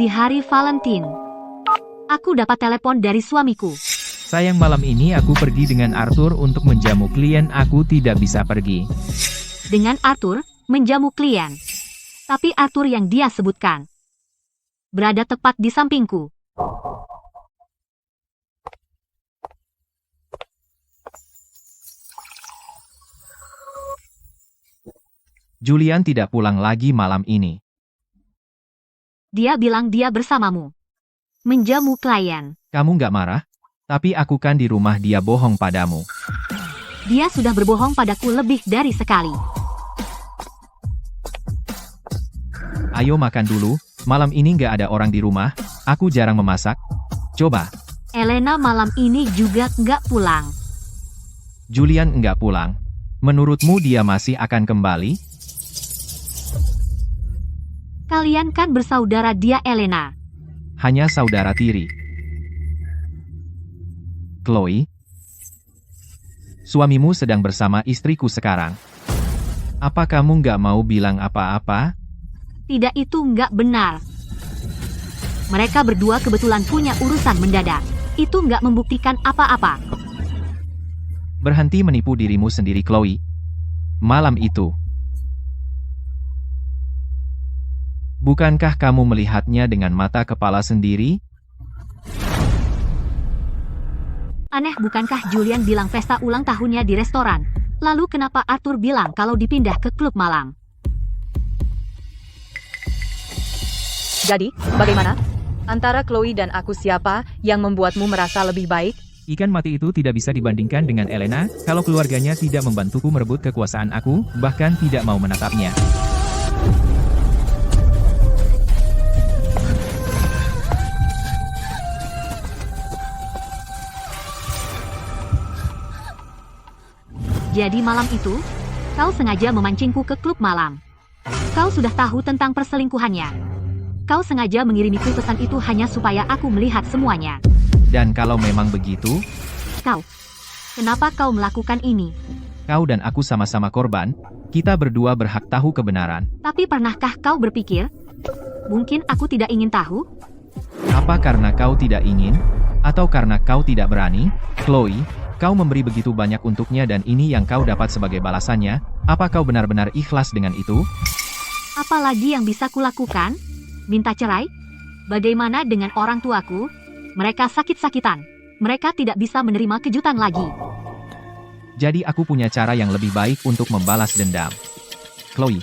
di hari Valentine. Aku dapat telepon dari suamiku. Sayang, malam ini aku pergi dengan Arthur untuk menjamu klien. Aku tidak bisa pergi. Dengan Arthur, menjamu klien. Tapi Arthur yang dia sebutkan berada tepat di sampingku. Julian tidak pulang lagi malam ini. Dia bilang dia bersamamu. Menjamu klien. Kamu nggak marah? Tapi aku kan di rumah. Dia bohong padamu. Dia sudah berbohong padaku lebih dari sekali. Ayo makan dulu. Malam ini nggak ada orang di rumah. Aku jarang memasak. Coba. Elena malam ini juga nggak pulang. Julian nggak pulang. Menurutmu dia masih akan kembali? Kalian kan bersaudara, dia Elena. Hanya saudara tiri. Chloe, suamimu sedang bersama istriku sekarang. Apa kamu nggak mau bilang apa-apa? Tidak, itu nggak benar. Mereka berdua kebetulan punya urusan mendadak. Itu nggak membuktikan apa-apa. Berhenti menipu dirimu sendiri, Chloe. Malam itu, bukankah kamu melihatnya dengan mata kepala sendiri? Aneh, bukankah Julian bilang pesta ulang tahunnya di restoran? Lalu kenapa Arthur bilang kalau dipindah ke klub malam? Jadi, bagaimana? Antara Chloe dan aku, siapa yang membuatmu merasa lebih baik? Ikan mati itu tidak bisa dibandingkan dengan Elena. Kalau keluarganya tidak membantuku merebut kekuasaan aku, bahkan tidak mau menatapnya. Jadi malam itu, kau sengaja memancingku ke klub malam. Kau sudah tahu tentang perselingkuhannya. Kau sengaja mengirimiku pesan itu hanya supaya aku melihat semuanya. Dan kalau memang begitu, kenapa kau melakukan ini? kau dan aku sama-sama korban. Kita berdua berhak tahu kebenaran. Tapi pernahkah kau berpikir, mungkin aku tidak ingin tahu? Apa karena kau tidak ingin? Atau karena kau tidak berani? Chloe, kau memberi begitu banyak untuknya dan ini yang kau dapat sebagai balasannya. Apa kau benar-benar ikhlas dengan itu? Apalagi yang bisa kulakukan? Minta cerai? Bagaimana dengan orang tuaku? Mereka sakit-sakitan. Mereka tidak bisa menerima kejutan lagi. Jadi aku punya cara yang lebih baik untuk membalas dendam. Chloe,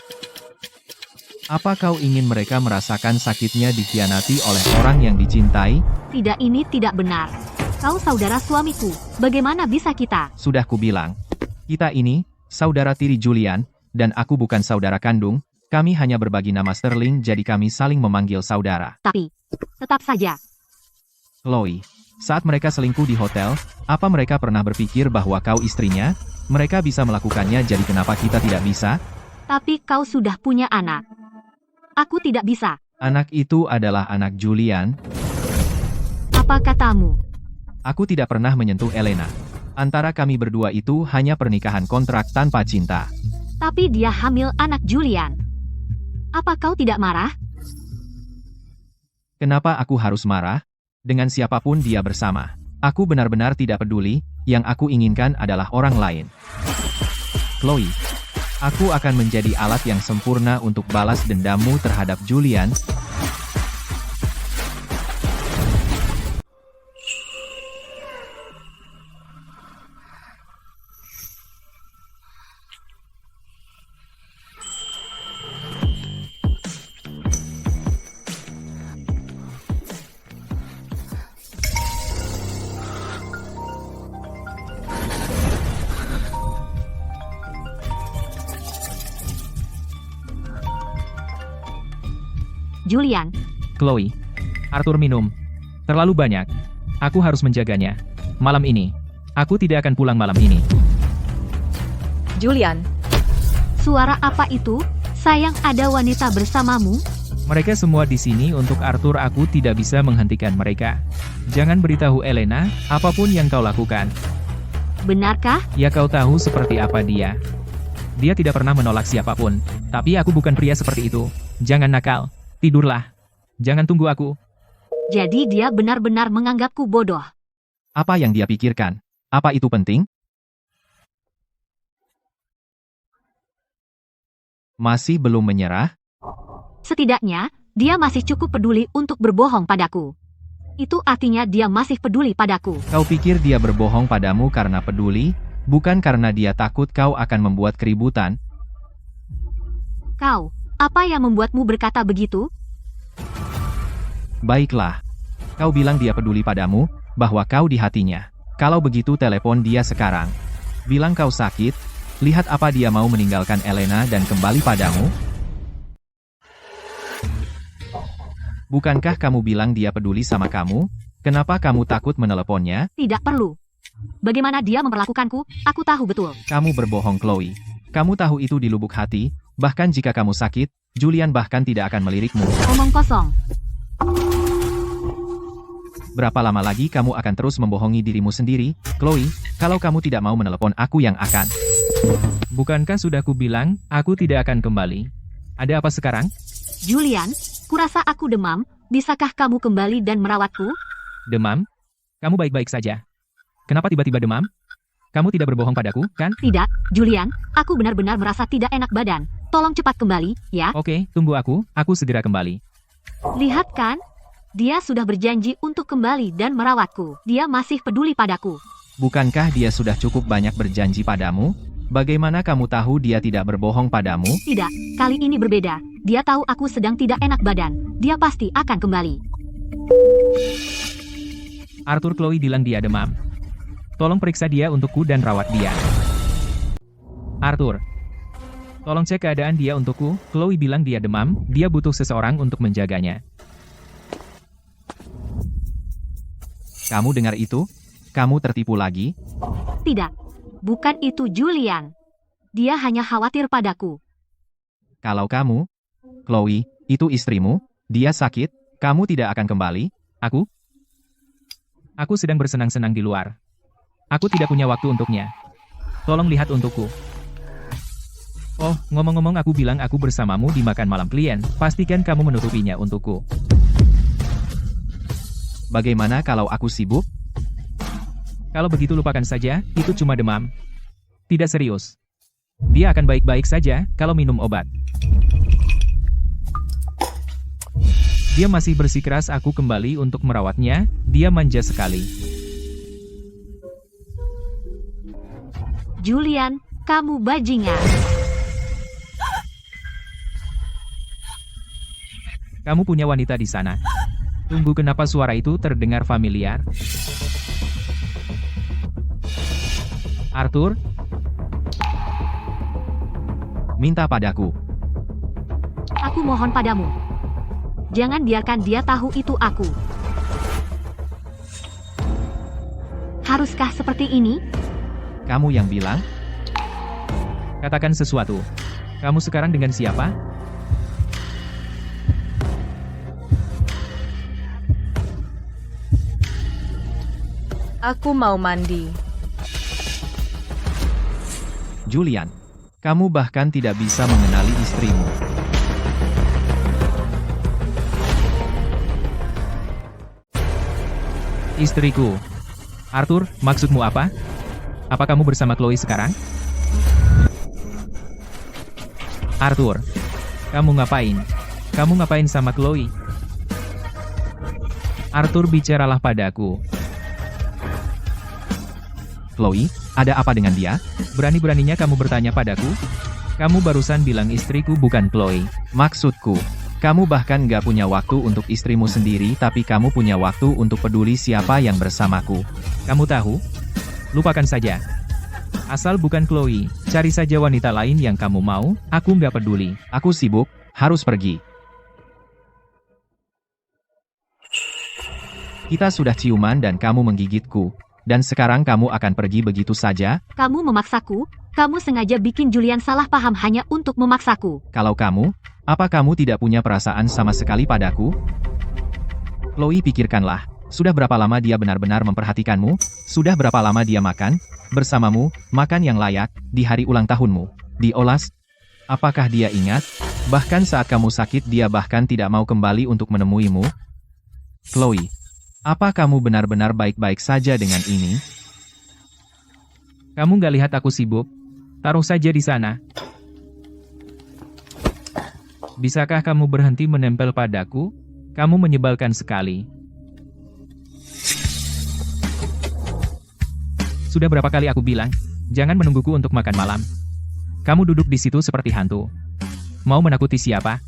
apa kau ingin mereka merasakan sakitnya dikhianati oleh orang yang dicintai? Tidak, ini tidak benar. Kau saudara suamiku. Bagaimana bisa kita? Sudah kubilang. Kita ini, saudara tiri Julian, dan aku bukan saudara kandung. Kami hanya berbagi nama Sterling, jadi kami saling memanggil saudara. Tapi, tetap saja. Chloe, saat mereka selingkuh di hotel, apa mereka pernah berpikir bahwa kau istrinya? Mereka bisa melakukannya, jadi kenapa kita tidak bisa? Tapi kau sudah punya anak. Aku tidak bisa. Anak itu adalah anak Julian. Apa katamu? Aku tidak pernah menyentuh Elena. Antara kami berdua itu hanya pernikahan kontrak tanpa cinta. Tapi dia hamil anak Julian. Apa kau tidak marah? Kenapa aku harus marah? Dengan siapapun dia bersama. Aku benar-benar tidak peduli, yang aku inginkan adalah orang lain. Chloe, aku akan menjadi alat yang sempurna untuk balas dendammu terhadap Julian. Julian, Chloe, Arthur minum terlalu banyak. Aku harus menjaganya. Malam ini, aku tidak akan pulang malam ini. Julian, suara apa itu? Sayang, ada wanita bersamamu? Mereka semua di sini untuk Arthur. Aku tidak bisa menghentikan mereka. Jangan beritahu Elena, apapun yang kau lakukan. Benarkah? Ya, kau tahu seperti apa dia. Dia tidak pernah menolak siapapun. Tapi aku bukan pria seperti itu. Jangan nakal. Tidurlah. Jangan tunggu aku. Jadi dia benar-benar menganggapku bodoh. Apa yang dia pikirkan? Apa itu penting? Masih belum menyerah? Setidaknya, dia masih cukup peduli untuk berbohong padaku. Itu artinya dia masih peduli padaku. Kau pikir dia berbohong padamu karena peduli, bukan karena dia takut kau akan membuat keributan? Kau, apa yang membuatmu berkata begitu? Baiklah. Kau bilang dia peduli padamu, bahwa kau di hatinya. Kalau begitu telepon dia sekarang. Bilang kau sakit, lihat apa dia mau meninggalkan Elena dan kembali padamu? Bukankah kamu bilang dia peduli sama kamu? Kenapa kamu takut meneleponnya? Tidak perlu. Bagaimana dia memperlakukanku, aku tahu betul. Kamu berbohong, Chloe. Kamu tahu itu di lubuk hati, bahkan jika kamu sakit, Julian bahkan tidak akan melirikmu. Omong kosong. Berapa lama lagi kamu akan terus membohongi dirimu sendiri, Chloe? Kalau kamu tidak mau menelepon aku yang akan. Bukankah sudah kubilang, aku tidak akan kembali? Ada apa sekarang? Julian, kurasa aku demam, bisakah kamu kembali dan merawatku? Demam? Kamu baik-baik saja. Kenapa tiba-tiba demam? Kamu tidak berbohong padaku, kan? Tidak, Julian, aku benar-benar merasa tidak enak badan. Tolong cepat kembali, ya. Oke, tunggu aku segera kembali. Lihat kan? Dia sudah berjanji untuk kembali dan merawatku. Dia masih peduli padaku. Bukankah dia sudah cukup banyak berjanji padamu? Bagaimana kamu tahu dia tidak berbohong padamu? Tidak, kali ini berbeda. Dia tahu aku sedang tidak enak badan. Dia pasti akan kembali. Arthur, Chloe bilang dia demam. Tolong periksa dia untukku dan rawat dia. Arthur, tolong cek keadaan dia untukku. Chloe bilang dia demam, dia butuh seseorang untuk menjaganya. Kamu dengar itu? Kamu tertipu lagi? Tidak, bukan itu Julian. Dia hanya khawatir padaku. Kalau kamu, Chloe, itu istrimu, dia sakit, kamu tidak akan kembali? Aku sedang bersenang-senang di luar. Aku tidak punya waktu untuknya. Tolong lihat untukku. Oh, ngomong-ngomong aku bilang aku bersamamu di makan malam klien, pastikan kamu menutupinya untukku. Bagaimana kalau aku sibuk? Kalau begitu lupakan saja, itu cuma demam. Tidak serius. Dia akan baik-baik saja kalau minum obat. Dia masih bersikeras aku kembali untuk merawatnya, dia manja sekali. Julian, kamu bajingan. Kamu punya wanita di sana. Tunggu, kenapa suara itu terdengar familiar? Arthur? Minta padaku. Aku mohon padamu. Jangan biarkan dia tahu itu aku. Haruskah seperti ini? Kamu yang bilang? Katakan sesuatu. Kamu sekarang dengan siapa? Aku mau mandi. Julian, kamu bahkan tidak bisa mengenali istrimu. Istriku. Arthur, maksudmu apa? Apa kamu bersama Chloe sekarang? Arthur, kamu ngapain? Kamu ngapain sama Chloe? Arthur, bicaralah padaku. Chloe, ada apa dengan dia? Berani-beraninya kamu bertanya padaku? Kamu barusan bilang istriku bukan Chloe. Maksudku, kamu bahkan nggak punya waktu untuk istrimu sendiri, tapi kamu punya waktu untuk peduli siapa yang bersamaku. Kamu tahu? Lupakan saja. Asal bukan Chloe, cari saja wanita lain yang kamu mau, aku nggak peduli. Aku sibuk, harus pergi. Kita sudah ciuman dan kamu menggigitku. Dan sekarang kamu akan pergi begitu saja? Kamu memaksaku, kamu sengaja bikin Julian salah paham hanya untuk memaksaku. Kalau kamu, apa kamu tidak punya perasaan sama sekali padaku? Chloe, pikirkanlah, sudah berapa lama dia benar-benar memperhatikanmu? Sudah berapa lama dia makan bersamamu, makan yang layak, di hari ulang tahunmu, di Olas? Apakah dia ingat? Bahkan saat kamu sakit dia bahkan tidak mau kembali untuk menemuimu? Chloe, apa kamu benar-benar baik-baik saja dengan ini? Kamu nggak lihat aku sibuk? Taruh saja di sana. Bisakah kamu berhenti menempel padaku? Kamu menyebalkan sekali. Sudah berapa kali aku bilang, jangan menungguku untuk makan malam. Kamu duduk di situ seperti hantu. Mau menakuti siapa?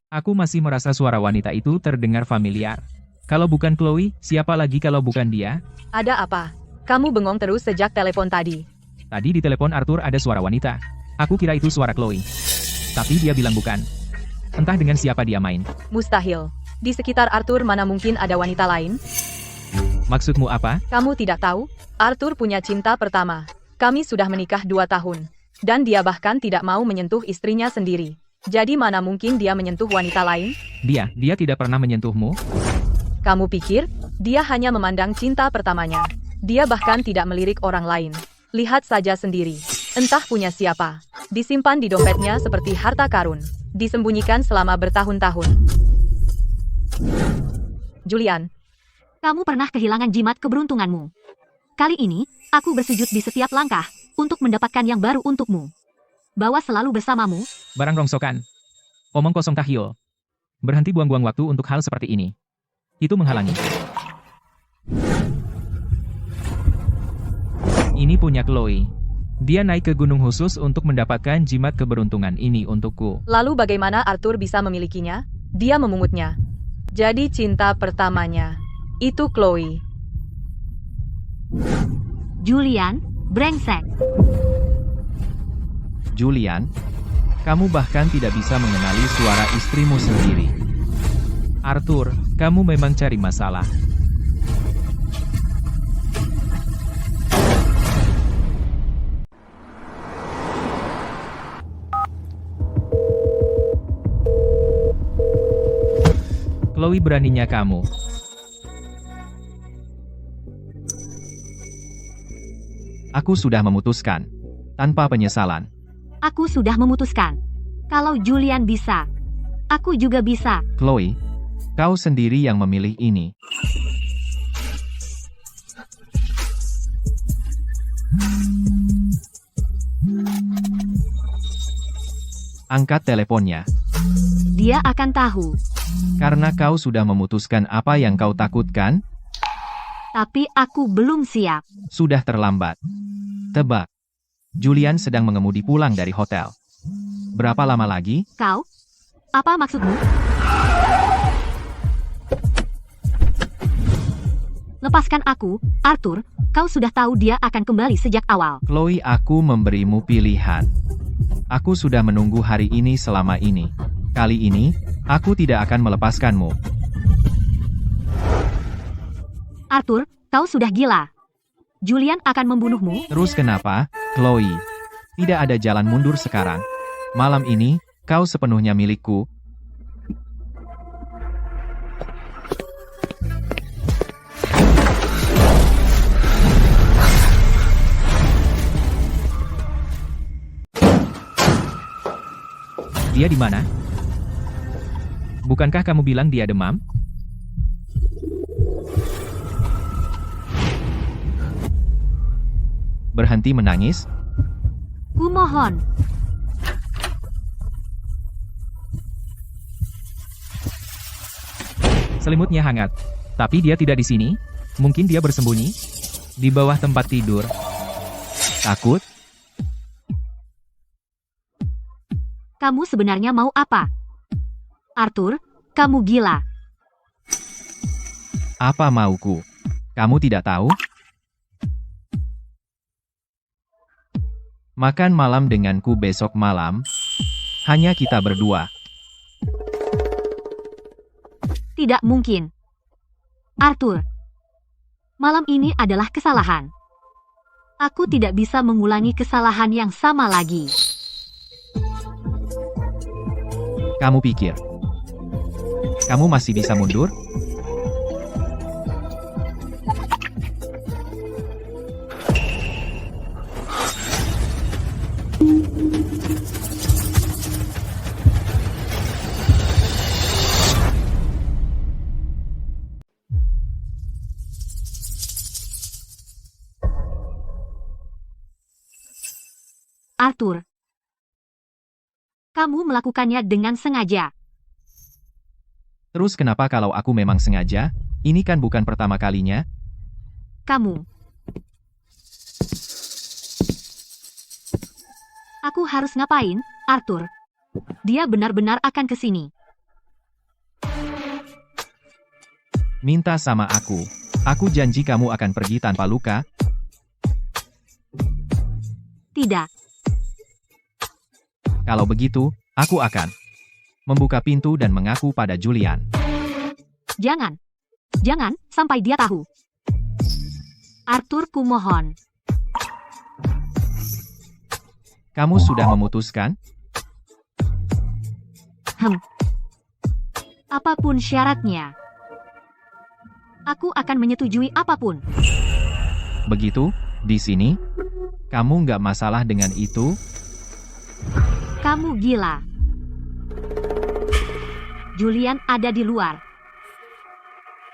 Aku masih merasa suara wanita itu terdengar familiar. Kalau bukan Chloe, siapa lagi kalau bukan dia? Ada apa? Kamu bengong terus sejak telepon tadi. Tadi di telepon Arthur ada suara wanita. Aku kira itu suara Chloe. Tapi dia bilang bukan. Entah dengan siapa dia main. Mustahil. Di sekitar Arthur mana mungkin ada wanita lain? Maksudmu apa? Kamu tidak tahu? Arthur punya cinta pertama. Kami sudah menikah 2 tahun. Dan dia bahkan tidak mau menyentuh istrinya sendiri. Jadi mana mungkin dia menyentuh wanita lain? Dia tidak pernah menyentuhmu? Kamu pikir? Dia hanya memandang cinta pertamanya. Dia bahkan tidak melirik orang lain. Lihat saja sendiri. Entah punya siapa. Disimpan di dompetnya seperti harta karun. Disembunyikan selama bertahun-tahun. Julian. Kamu pernah kehilangan jimat keberuntunganmu. Kali ini, aku bersujud di setiap langkah untuk mendapatkan yang baru untukmu. Bawa selalu bersamamu. Barang rongsokan. Omong kosong tahyul. Berhenti buang-buang waktu untuk hal seperti ini. Itu menghalangi. Ini punya Chloe. Dia naik ke gunung khusus untuk mendapatkan jimat keberuntungan ini untukku. Lalu bagaimana Arthur bisa memilikinya? Dia memungutnya. Jadi cinta pertamanya. Itu Chloe. Julian, brengsek. Julian, kamu bahkan tidak bisa mengenali suara istrimu sendiri. Arthur, kamu memang cari masalah. Chloe, beraninya kamu. Aku sudah memutuskan. Tanpa penyesalan. Aku sudah memutuskan. Kalau Julian bisa, aku juga bisa. Chloe, kau sendiri yang memilih ini. Angkat teleponnya. Dia akan tahu. Karena kau sudah memutuskan apa yang kau takutkan, Tapi aku belum siap. sudah terlambat. Tebak. Julian sedang mengemudi pulang dari hotel. Berapa lama lagi? Kau? Apa maksudmu? Lepaskan aku, Arthur. Kau sudah tahu dia akan kembali sejak awal. Chloe, aku memberimu pilihan. Aku sudah menunggu hari ini selama ini. Kali ini, aku tidak akan melepaskanmu. Arthur, kau sudah gila. Julian akan membunuhmu. Terus kenapa, Chloe? Tidak ada jalan mundur sekarang. Malam ini, kau sepenuhnya milikku. Dia di mana? Bukankah kamu bilang dia demam? Berhenti menangis. Kumohon. Selimutnya hangat. Tapi dia tidak di sini. Mungkin dia bersembunyi di bawah tempat tidur. Takut? Kamu sebenarnya mau apa? Arthur, kamu gila. Apa mauku? Kamu tidak tahu? Makan malam denganku besok malam. Hanya kita berdua. Tidak mungkin. Arthur, malam ini adalah kesalahan. Aku tidak bisa mengulangi kesalahan yang sama lagi. Kamu pikir kamu masih bisa mundur? Arthur, kamu melakukannya dengan sengaja. Terus kenapa kalau aku memang sengaja? Ini kan bukan pertama kalinya. Kamu. Aku harus ngapain, Arthur? Dia benar-benar akan ke sini. Minta sama aku. Aku janji kamu akan pergi tanpa luka. Tidak. Kalau begitu, aku akan membuka pintu dan mengaku pada Julian. Jangan. Jangan, sampai dia tahu. Arthur, kumohon. Kamu sudah memutuskan? Apapun syaratnya. Aku akan menyetujui apapun. Begitu, di sini? Kamu nggak masalah dengan itu? Kamu gila. Julian ada di luar.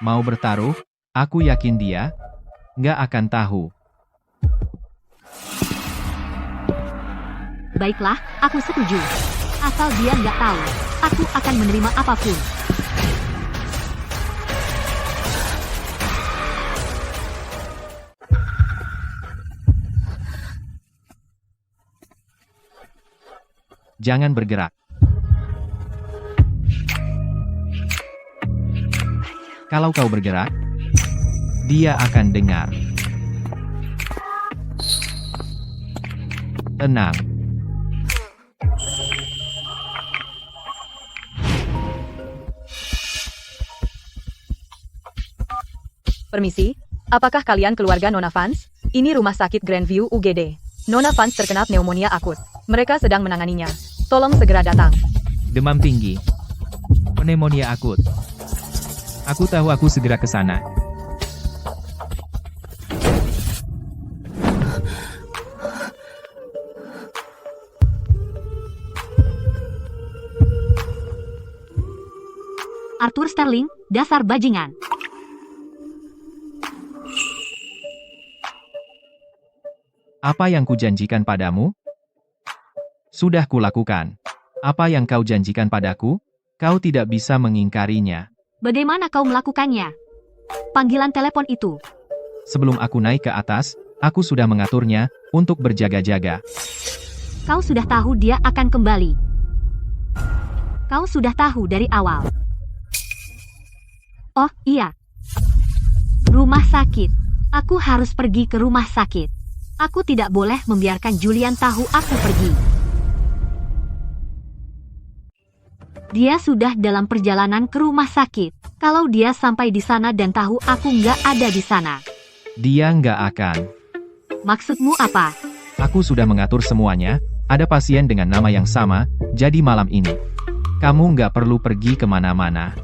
Mau bertaruh? Aku yakin dia nggak akan tahu. Baiklah, aku setuju. Asal dia nggak tahu, aku akan menerima apapun. Jangan bergerak. Kalau kau bergerak, dia akan dengar. Tenang. Permisi, apakah kalian keluarga Nona Vance? Ini rumah sakit Grandview UGD. Nona Vance terkena pneumonia akut. Mereka sedang menanganinya. Tolong segera datang. Demam tinggi. Pneumonia akut. Aku tahu, aku segera ke sana. Arthur Sterling, dasar bajingan. Apa yang kujanjikan padamu? Sudah kulakukan. Apa yang kau janjikan padaku? Kau tidak bisa mengingkarinya. Bagaimana kau melakukannya? Panggilan telepon itu. Sebelum aku naik ke atas, aku sudah mengaturnya untuk berjaga-jaga. Kau sudah tahu dia akan kembali. Kau sudah tahu dari awal. Oh, iya. Rumah sakit. Aku harus pergi ke rumah sakit. Aku tidak boleh membiarkan Julian tahu aku pergi. Dia sudah dalam perjalanan ke rumah sakit. Kalau dia sampai di sana dan tahu aku nggak ada di sana. Dia nggak akan. Maksudmu apa? Aku sudah mengatur semuanya. Ada pasien dengan nama yang sama, jadi malam ini kamu nggak perlu pergi kemana-mana.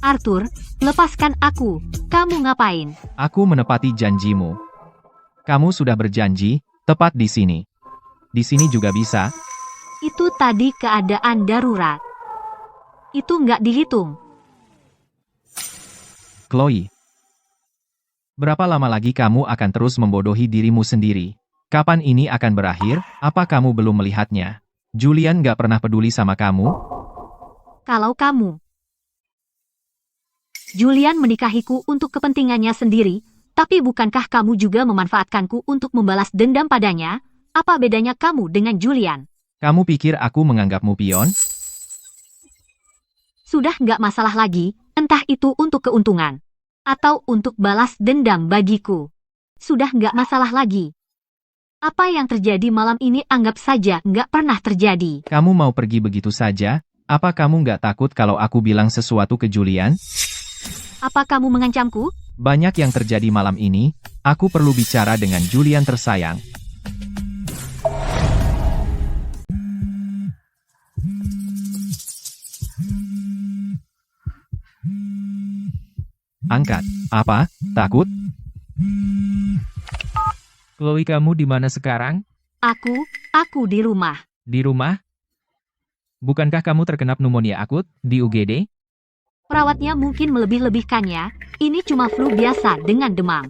Arthur, lepaskan aku. Kamu ngapain? Aku menepati janjimu. Kamu sudah berjanji, tepat di sini. Di sini juga bisa. Itu tadi keadaan darurat. Itu nggak dihitung. Chloe. Berapa lama lagi kamu akan terus membodohi dirimu sendiri? Kapan ini akan berakhir? Apa kamu belum melihatnya? Julian nggak pernah peduli sama kamu? Kalau kamu. Julian menikahiku untuk kepentingannya sendiri, tapi bukankah kamu juga memanfaatkanku untuk membalas dendam padanya? Apa bedanya kamu dengan Julian? Kamu pikir aku menganggapmu pion? Sudah nggak masalah lagi, entah itu untuk keuntungan. Atau untuk balas dendam bagiku. Sudah nggak masalah lagi. Apa yang terjadi malam ini anggap saja nggak pernah terjadi. Kamu mau pergi begitu saja? Apa kamu nggak takut kalau aku bilang sesuatu ke Julian? Apa kamu mengancamku? Banyak yang terjadi malam ini, aku perlu bicara dengan Julian tersayang. Angkat. Apa? Takut? Chloe, kamu di mana sekarang? Aku di rumah. Di rumah? Bukankah kamu terkena pneumonia akut di UGD? Perawatnya mungkin melebih-lebihkannya, ini cuma flu biasa dengan demam.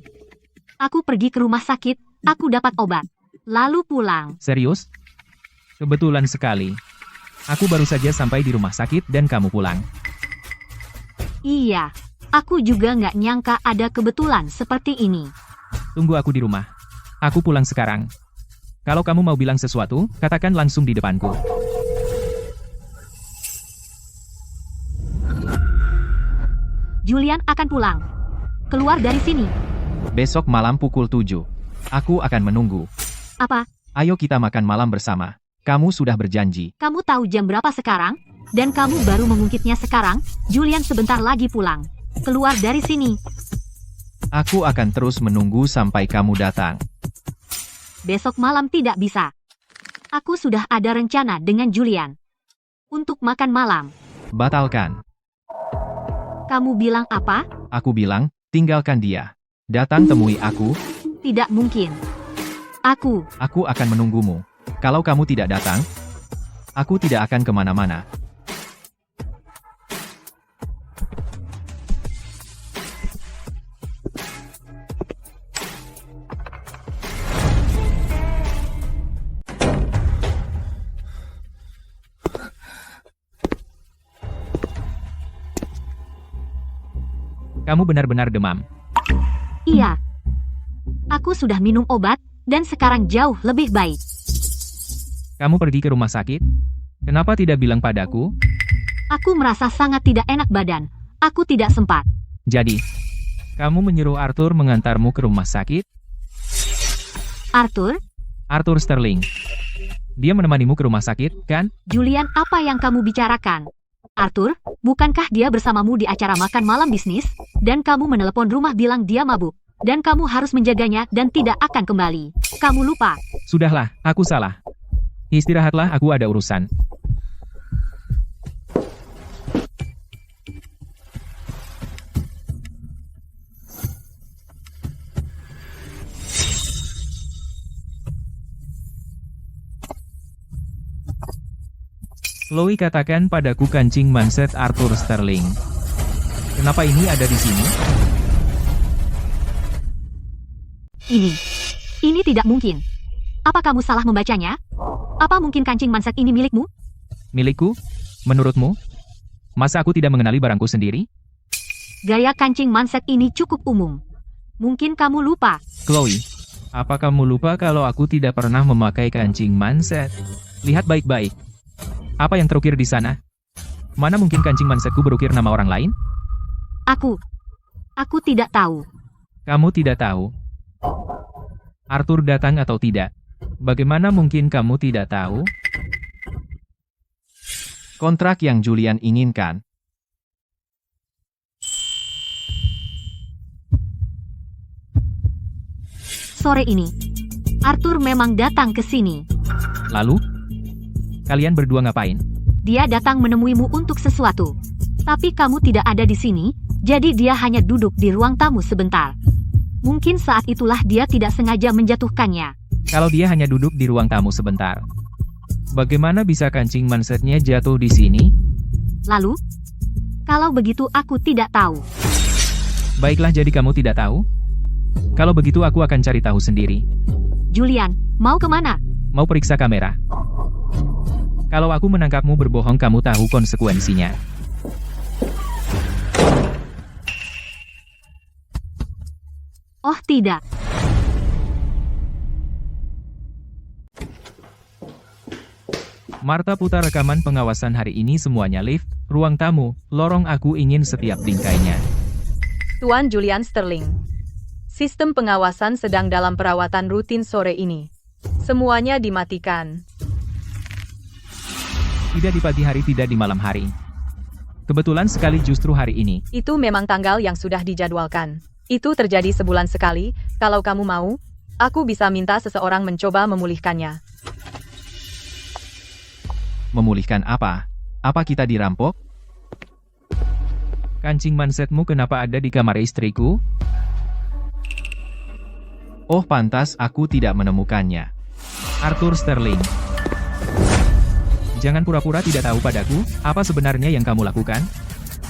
Aku pergi ke rumah sakit, aku dapat obat. Lalu pulang. Serius? Kebetulan sekali. Aku baru saja sampai di rumah sakit dan kamu pulang. Iya, aku juga nggak nyangka ada kebetulan seperti ini. Tunggu aku di rumah. Aku pulang sekarang. Kalau kamu mau bilang sesuatu, katakan langsung di depanku. Julian akan pulang. Keluar dari sini. Besok malam pukul 7. Aku akan menunggu. Apa? Ayo kita makan malam bersama. Kamu sudah berjanji. Kamu tahu jam berapa sekarang? Dan kamu baru mengungkitnya sekarang? Julian sebentar lagi pulang. Keluar dari sini. Aku akan terus menunggu sampai kamu datang. Besok malam tidak bisa. Aku sudah ada rencana dengan Julian. Untuk makan malam. Batalkan. Kamu bilang apa? Aku bilang, tinggalkan dia. Datang temui aku. Tidak mungkin. Aku Akan menunggumu. Kalau kamu tidak datang, aku tidak akan kemana-mana. Kamu benar-benar demam. Iya. Aku sudah minum obat, dan sekarang jauh lebih baik. Kamu pergi ke rumah sakit? Kenapa tidak bilang padaku? Aku merasa sangat tidak enak badan. Aku tidak sempat. Jadi, kamu menyuruh Arthur mengantarmu ke rumah sakit? Arthur? Arthur Sterling. Dia menemanimu ke rumah sakit, kan? Julian, apa yang kamu bicarakan? Arthur, bukankah dia bersamamu di acara makan malam bisnis? Dan kamu menelepon rumah bilang dia mabuk. Dan kamu harus menjaganya dan tidak akan kembali. Kamu lupa. Sudahlah, aku salah. Istirahatlah, aku ada urusan. Chloe, katakan padaku kancing manset Arthur Sterling. Kenapa ini ada di sini? Ini tidak mungkin. Apa kamu salah membacanya? Apa mungkin kancing manset ini milikmu? Milikku? Menurutmu? Masa aku tidak mengenali barangku sendiri? Gaya kancing manset ini cukup umum. Mungkin kamu lupa. Chloe, apa kamu lupa kalau aku tidak pernah memakai kancing manset? Lihat baik-baik. Apa yang terukir di sana? Mana mungkin kancing mansetku berukir nama orang lain? Aku tidak tahu. Kamu tidak tahu. Arthur datang atau tidak? Bagaimana mungkin kamu tidak tahu? Kontrak yang Julian inginkan. Sore ini, Arthur memang datang ke sini. Lalu? Kalian berdua ngapain? Dia datang menemuimu untuk sesuatu. Tapi kamu tidak ada di sini, jadi dia hanya duduk di ruang tamu sebentar. Mungkin saat itulah dia tidak sengaja menjatuhkannya. Kalau dia hanya duduk di ruang tamu sebentar, bagaimana bisa kancing mansetnya jatuh di sini? Lalu? Kalau begitu aku tidak tahu. Baiklah, jadi kamu tidak tahu? Kalau begitu aku akan cari tahu sendiri. Julian, mau kemana? Mau periksa kamera. Kalau aku menangkapmu berbohong, kamu tahu konsekuensinya. Oh tidak. Marta putar rekaman pengawasan hari ini semuanya lift, ruang tamu, lorong, aku ingin setiap bingkainya. Tuan Julian Sterling. Sistem pengawasan sedang dalam perawatan rutin sore ini. Semuanya dimatikan. Tidak di pagi hari, tidak di malam hari. Kebetulan sekali justru hari ini. Itu memang tanggal yang sudah dijadwalkan. Itu terjadi sebulan sekali, kalau kamu mau, aku bisa minta seseorang mencoba memulihkannya. Memulihkan apa? Apa kita dirampok? Kancing mansetmu kenapa ada di kamar istriku? Oh pantas aku tidak menemukannya. Arthur Sterling. Jangan pura-pura tidak tahu padaku, apa sebenarnya yang kamu lakukan?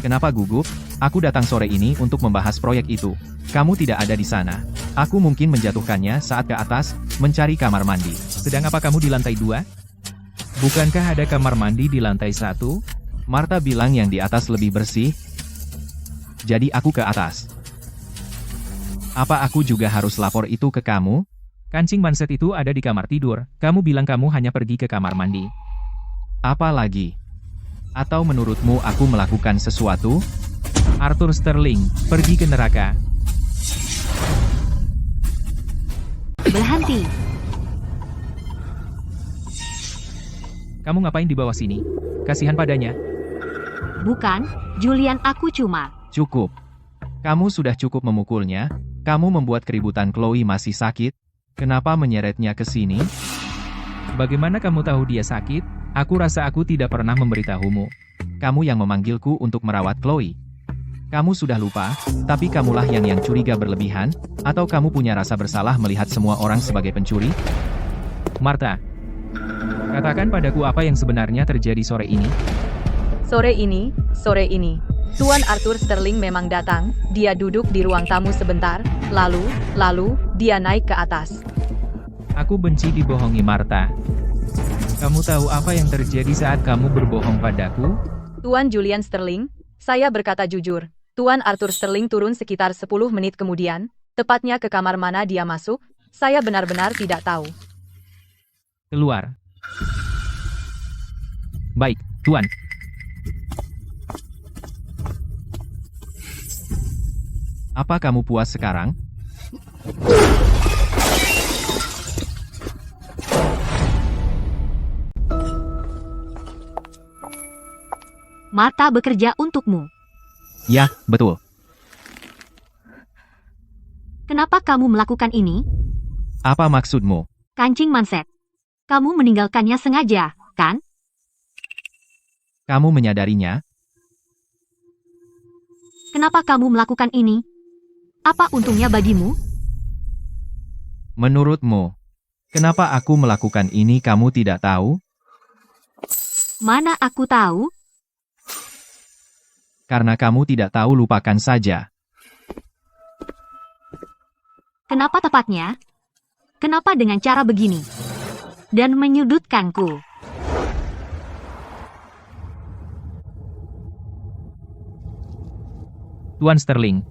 Kenapa gugup? Aku datang sore ini untuk membahas proyek itu. Kamu tidak ada di sana. Aku mungkin menjatuhkannya saat ke atas, mencari kamar mandi. Sedang apa kamu di lantai 2? Bukankah ada kamar mandi di lantai 1? Martha bilang yang di atas lebih bersih. Jadi aku ke atas. Apa aku juga harus lapor itu ke kamu? Kancing manset itu ada di kamar tidur, kamu bilang kamu hanya pergi ke kamar mandi. Apa lagi? Atau menurutmu aku melakukan sesuatu? Arthur Sterling, pergi ke neraka. Berhenti. Kamu ngapain di bawah sini? Kasihan padanya. Bukan, Julian, aku cuma... Cukup. Kamu sudah cukup memukulnya. Kamu membuat keributan Chloe masih sakit. Kenapa menyeretnya ke sini? Bagaimana kamu tahu dia sakit? Aku rasa aku tidak pernah memberitahumu. Kamu yang memanggilku untuk merawat Chloe. Kamu sudah lupa, tapi kamulah yang curiga berlebihan, atau kamu punya rasa bersalah melihat semua orang sebagai pencuri? Martha, katakan padaku apa yang sebenarnya terjadi sore ini. Sore ini, Tuan Arthur Sterling memang datang, dia duduk di ruang tamu sebentar, lalu, dia naik ke atas. Aku benci dibohongi Martha. Kamu tahu apa yang terjadi saat kamu berbohong padaku? Tuan Julian Sterling, saya berkata jujur, Tuan Arthur Sterling turun sekitar 10 menit kemudian, tepatnya ke kamar mana dia masuk, saya benar-benar tidak tahu. Keluar. Baik, Tuan. Apa kamu puas sekarang? Martha bekerja untukmu. Ya, betul. Kenapa kamu melakukan ini? Apa maksudmu? Kancing manset. Kamu meninggalkannya sengaja, kan? Kamu menyadarinya? Kenapa kamu melakukan ini? Apa untungnya bagimu? Menurutmu, kenapa aku melakukan ini kamu tidak tahu? Mana aku tahu? Karena kamu tidak tahu lupakan saja. Kenapa tepatnya? Kenapa dengan cara begini? Dan menyudutkanku. Tuan Sterling,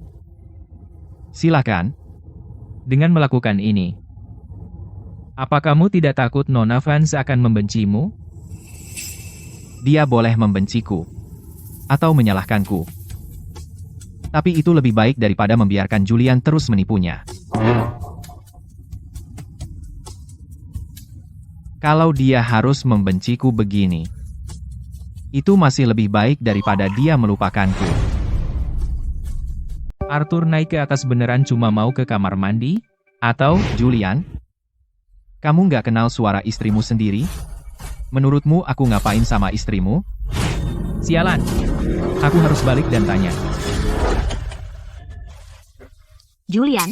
Silakan. dengan melakukan ini, apa kamu tidak takut Nona Vance akan membencimu? Dia boleh membenciku. Atau menyalahkanku. Tapi itu lebih baik daripada membiarkan Julian terus menipunya. Kalau dia harus membenciku begini, itu masih lebih baik daripada dia melupakanku. Arthur naik ke atas beneran cuma mau ke kamar mandi? Atau, Julian, kamu nggak kenal suara istrimu sendiri? Menurutmu aku ngapain sama istrimu? sialan, aku harus balik dan tanya. Julian,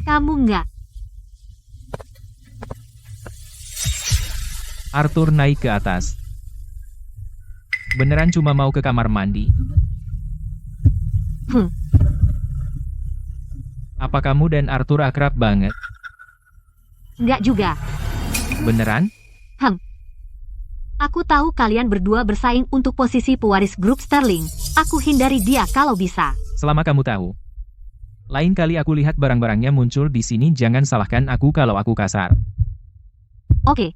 kamu nggak. Arthur naik ke atas. Beneran cuma mau ke kamar mandi? Apa kamu dan Arthur akrab banget? Nggak juga. Beneran? Aku tahu kalian berdua bersaing untuk posisi pewaris grup Sterling. Aku hindari dia kalau bisa. Selama kamu tahu. Lain kali aku lihat barang-barangnya muncul di sini, jangan salahkan aku kalau aku kasar. Oke.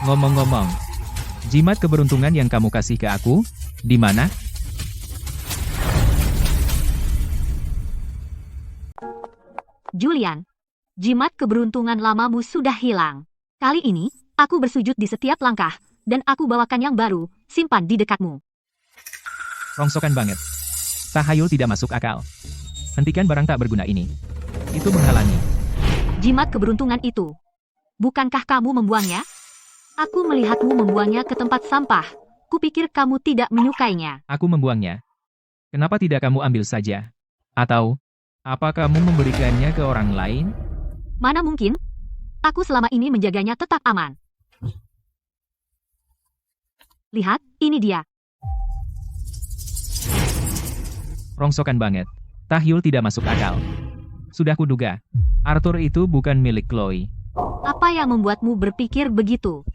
Ngomong-ngomong, jimat keberuntungan yang kamu kasih ke aku, di mana? Julian, jimat keberuntungan lamamu sudah hilang. Kali ini, aku bersujud di setiap langkah. dan aku bawakan yang baru, simpan di dekatmu. Rongsokan banget. Tahayul tidak masuk akal. Hentikan barang tak berguna ini. Itu menghalangi. Jimat keberuntungan itu. Bukankah kamu membuangnya? Aku melihatmu membuangnya ke tempat sampah. Kupikir kamu tidak menyukainya. Aku membuangnya. Kenapa tidak kamu ambil saja? Atau, apa kamu memberikannya ke orang lain? Mana mungkin? Aku selama ini menjaganya tetap aman. Lihat, ini dia. Rongsokan banget. Tahyul tidak masuk akal. Sudah kuduga. Arthur itu bukan milik Chloe. Apa yang membuatmu berpikir begitu?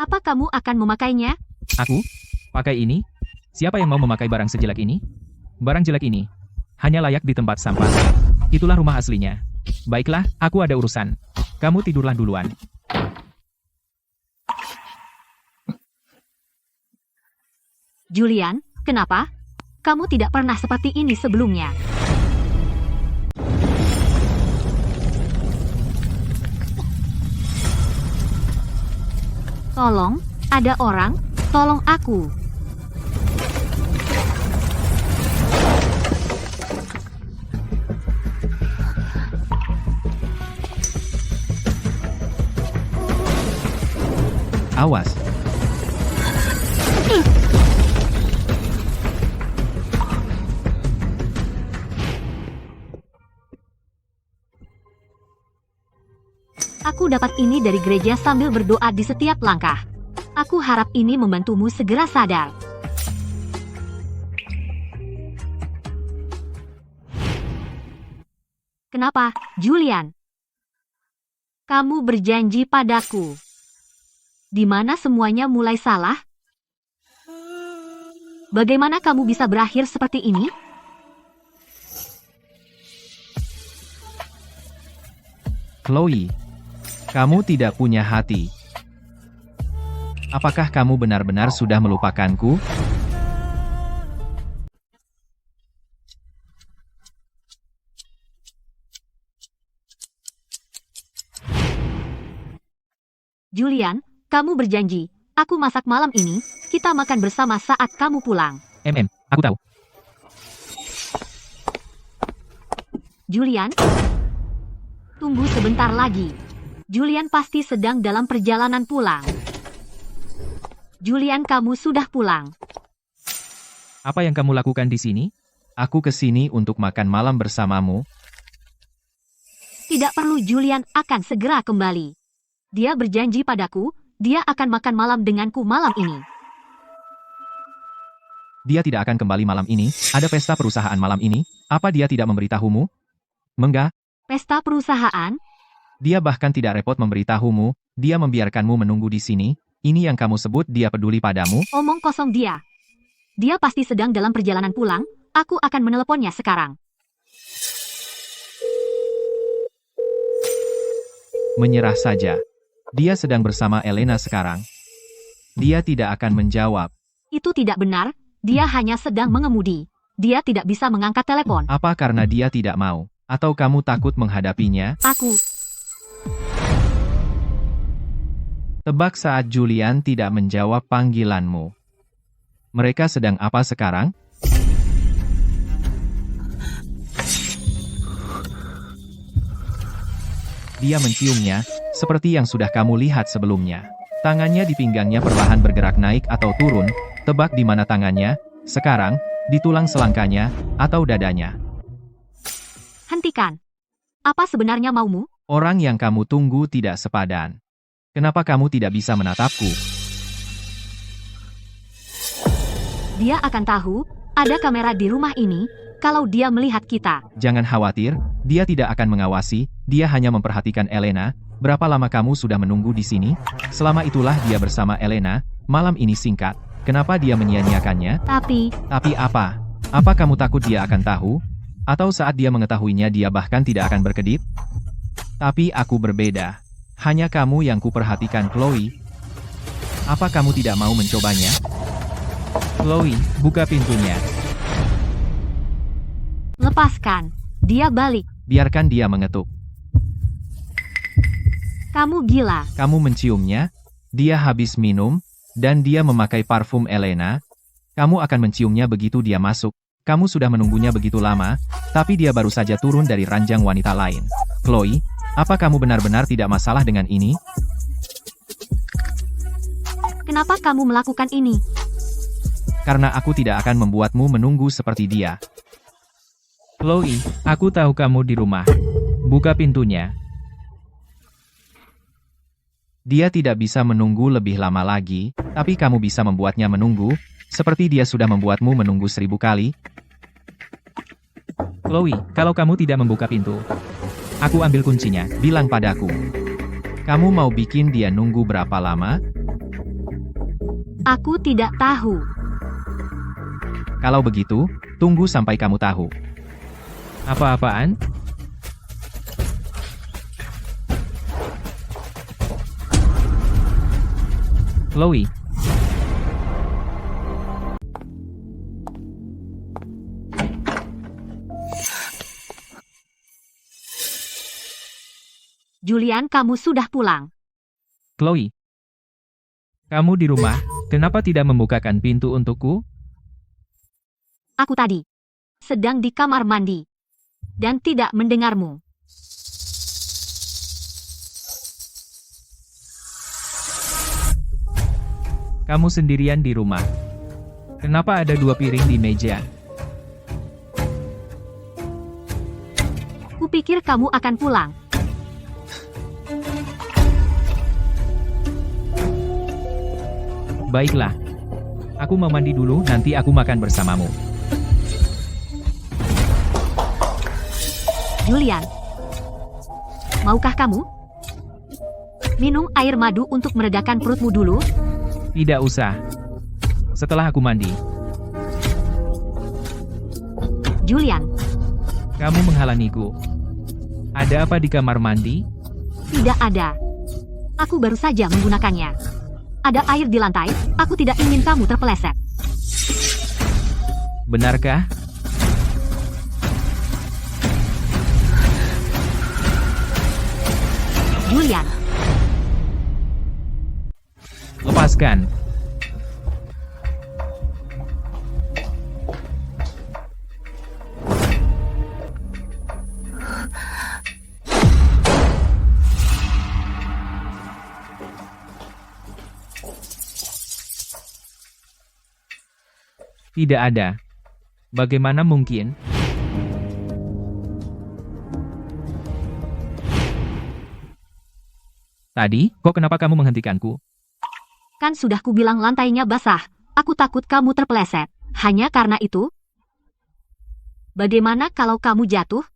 Apa kamu akan memakainya? Aku? Pakai ini? Siapa yang mau memakai barang sejelek ini? Barang jelek ini hanya layak di tempat sampah. Itulah rumah aslinya. Baiklah, aku ada urusan. Kamu tidurlah duluan. Julian, kenapa? Kamu tidak pernah seperti ini sebelumnya. Tolong, ada orang, tolong aku. Awas. Aku dapat ini dari gereja sambil berdoa di setiap langkah. Aku harap ini membantumu segera sadar. Kenapa, Julian? Kamu berjanji padaku. Di mana semuanya mulai salah? Bagaimana kamu bisa berakhir seperti ini? Chloe, kamu tidak punya hati. Apakah kamu benar-benar sudah melupakanku? Julian, kamu berjanji, aku masak malam ini, kita makan bersama saat kamu pulang. Aku tahu. Julian, tunggu sebentar lagi. Julian pasti sedang dalam perjalanan pulang. Julian, kamu sudah pulang. Apa yang kamu lakukan di sini? Aku ke sini untuk makan malam bersamamu. Tidak perlu, Julian akan segera kembali. Dia berjanji padaku, dia akan makan malam denganku malam ini. Dia tidak akan kembali malam ini. Ada pesta perusahaan malam ini. Apa dia tidak memberitahumu? Enggak. Pesta perusahaan? Dia bahkan tidak repot memberitahumu. Dia membiarkanmu menunggu di sini. Ini yang kamu sebut dia peduli padamu? Omong kosong dia. Dia pasti sedang dalam perjalanan pulang. Aku akan meneleponnya sekarang. Menyerah saja. Dia sedang bersama Elena sekarang. Dia tidak akan menjawab. Itu tidak benar. Dia hanya sedang mengemudi. Dia tidak bisa mengangkat telepon. Apa karena dia tidak mau? Atau kamu takut menghadapinya? Aku. Tebak saat Julian tidak menjawab panggilanmu. Mereka sedang apa sekarang? Dia menciumnya, seperti yang sudah kamu lihat sebelumnya. Tangannya di pinggangnya perlahan bergerak naik atau turun. Tebak di mana tangannya, sekarang, di tulang selangkanya, atau dadanya. Hentikan. Apa sebenarnya maumu? Orang yang kamu tunggu tidak sepadan. Kenapa kamu tidak bisa menatapku? Dia akan tahu, ada kamera di rumah ini, kalau dia melihat kita. Jangan khawatir, dia tidak akan mengawasi, dia hanya memperhatikan Elena. Berapa lama kamu sudah menunggu di sini? Selama itulah dia bersama Elena, malam ini singkat. Kenapa dia menyia-nyiakannya? Tapi apa? Apa kamu takut dia akan tahu? Atau saat dia mengetahuinya dia bahkan tidak akan berkedip? Tapi aku berbeda. Hanya kamu yang kuperhatikan, Chloe. Apa kamu tidak mau mencobanya? Chloe, buka pintunya. lepaskan. Dia balik. Biarkan dia mengetuk. Kamu gila. Kamu menciumnya? Dia habis minum? dan dia memakai parfum Elena, kamu akan menciumnya begitu dia masuk. Kamu sudah menunggunya begitu lama, tapi dia baru saja turun dari ranjang wanita lain. Chloe, apa kamu benar-benar tidak masalah dengan ini? Kenapa kamu melakukan ini? Karena aku tidak akan membuatmu menunggu seperti dia. Chloe, aku tahu kamu di rumah. Buka pintunya. Dia tidak bisa menunggu lebih lama lagi, tapi kamu bisa membuatnya menunggu, seperti dia sudah membuatmu menunggu 1000 kali. Chloe, kalau kamu tidak membuka pintu, aku ambil kuncinya. Bilang padaku. Kamu mau bikin dia nunggu berapa lama? Aku tidak tahu. Kalau begitu, tunggu sampai kamu tahu. Apa-apaan? Chloe, Julian, kamu sudah pulang. Chloe. Kamu di rumah, kenapa tidak membukakan pintu untukku? Aku tadi sedang di kamar mandi dan tidak mendengarmu. Kamu sendirian di rumah. Kenapa ada 2 piring di meja? Kupikir kamu akan pulang. Baiklah. Aku mau mandi dulu, nanti aku makan bersamamu. Julian, maukah kamu minum air madu untuk meredakan perutmu dulu? Tidak usah. Setelah aku mandi. Julian, Kamu menghalangiku. Ada apa di kamar mandi? tidak ada. Aku baru saja menggunakannya. Ada air di lantai, aku tidak ingin kamu terpeleset. Benarkah? Julian, Lepaskan. Tidak ada. Bagaimana mungkin? Tadi, kok kenapa kamu menghentikanku? kan sudah kubilang lantainya basah. Aku takut kamu terpeleset. Hanya karena itu? Bagaimana kalau kamu jatuh?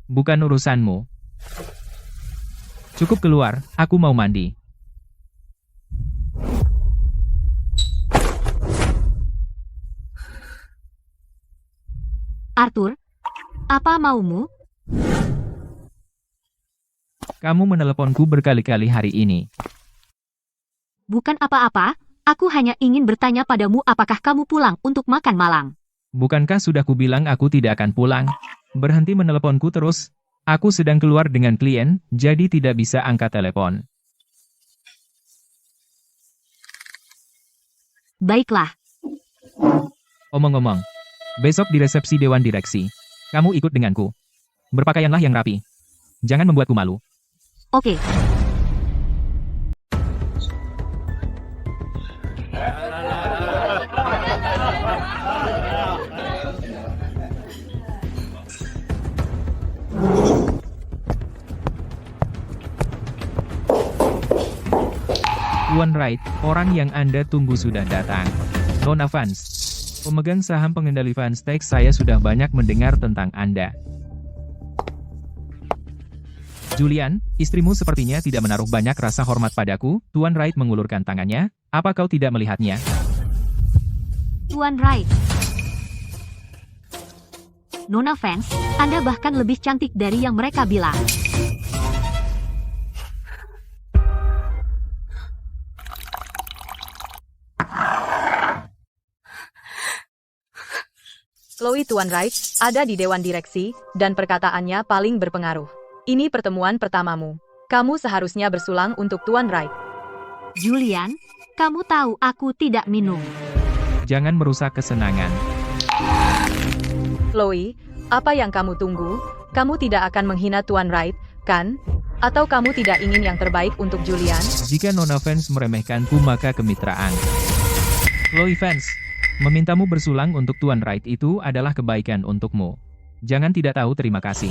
Bukan urusanmu. Cukup keluar, aku mau mandi. Arthur, apa maumu? Kamu meneleponku berkali-kali hari ini. Bukan apa-apa, aku hanya ingin bertanya padamu apakah kamu pulang untuk makan malam. Bukankah sudah kubilang aku tidak akan pulang? Berhenti meneleponku terus. Aku sedang keluar dengan klien, jadi tidak bisa angkat telepon. Baiklah, Omong-omong, besok di resepsi Dewan Direksi, kamu ikut denganku. Berpakaianlah yang rapi. Jangan membuatku malu. oke. Tuan Wright, orang yang Anda tunggu sudah datang. Nona Vance, pemegang saham pengendali Vanstake, saya sudah banyak mendengar tentang Anda. Julian, istrimu sepertinya tidak menaruh banyak rasa hormat padaku. Tuan Wright mengulurkan tangannya. Apa kau tidak melihatnya? Tuan Wright. Nona Vance, Anda bahkan lebih cantik dari yang mereka bilang. Chloe Tuan Wright ada di Dewan Direksi, dan perkataannya paling berpengaruh. Ini pertemuan pertamamu. Kamu seharusnya bersulang untuk Tuan Wright. Julian, kamu tahu aku tidak minum. Jangan merusak kesenangan. Chloe, apa yang kamu tunggu? Kamu tidak akan menghina Tuan Wright, kan? Atau kamu tidak ingin yang terbaik untuk Julian? Jika Nona Vance meremehkanku maka kemitraan. Chloe Vance, memintamu bersulang untuk Tuan Wright itu adalah kebaikan untukmu. Jangan tidak tahu terima kasih.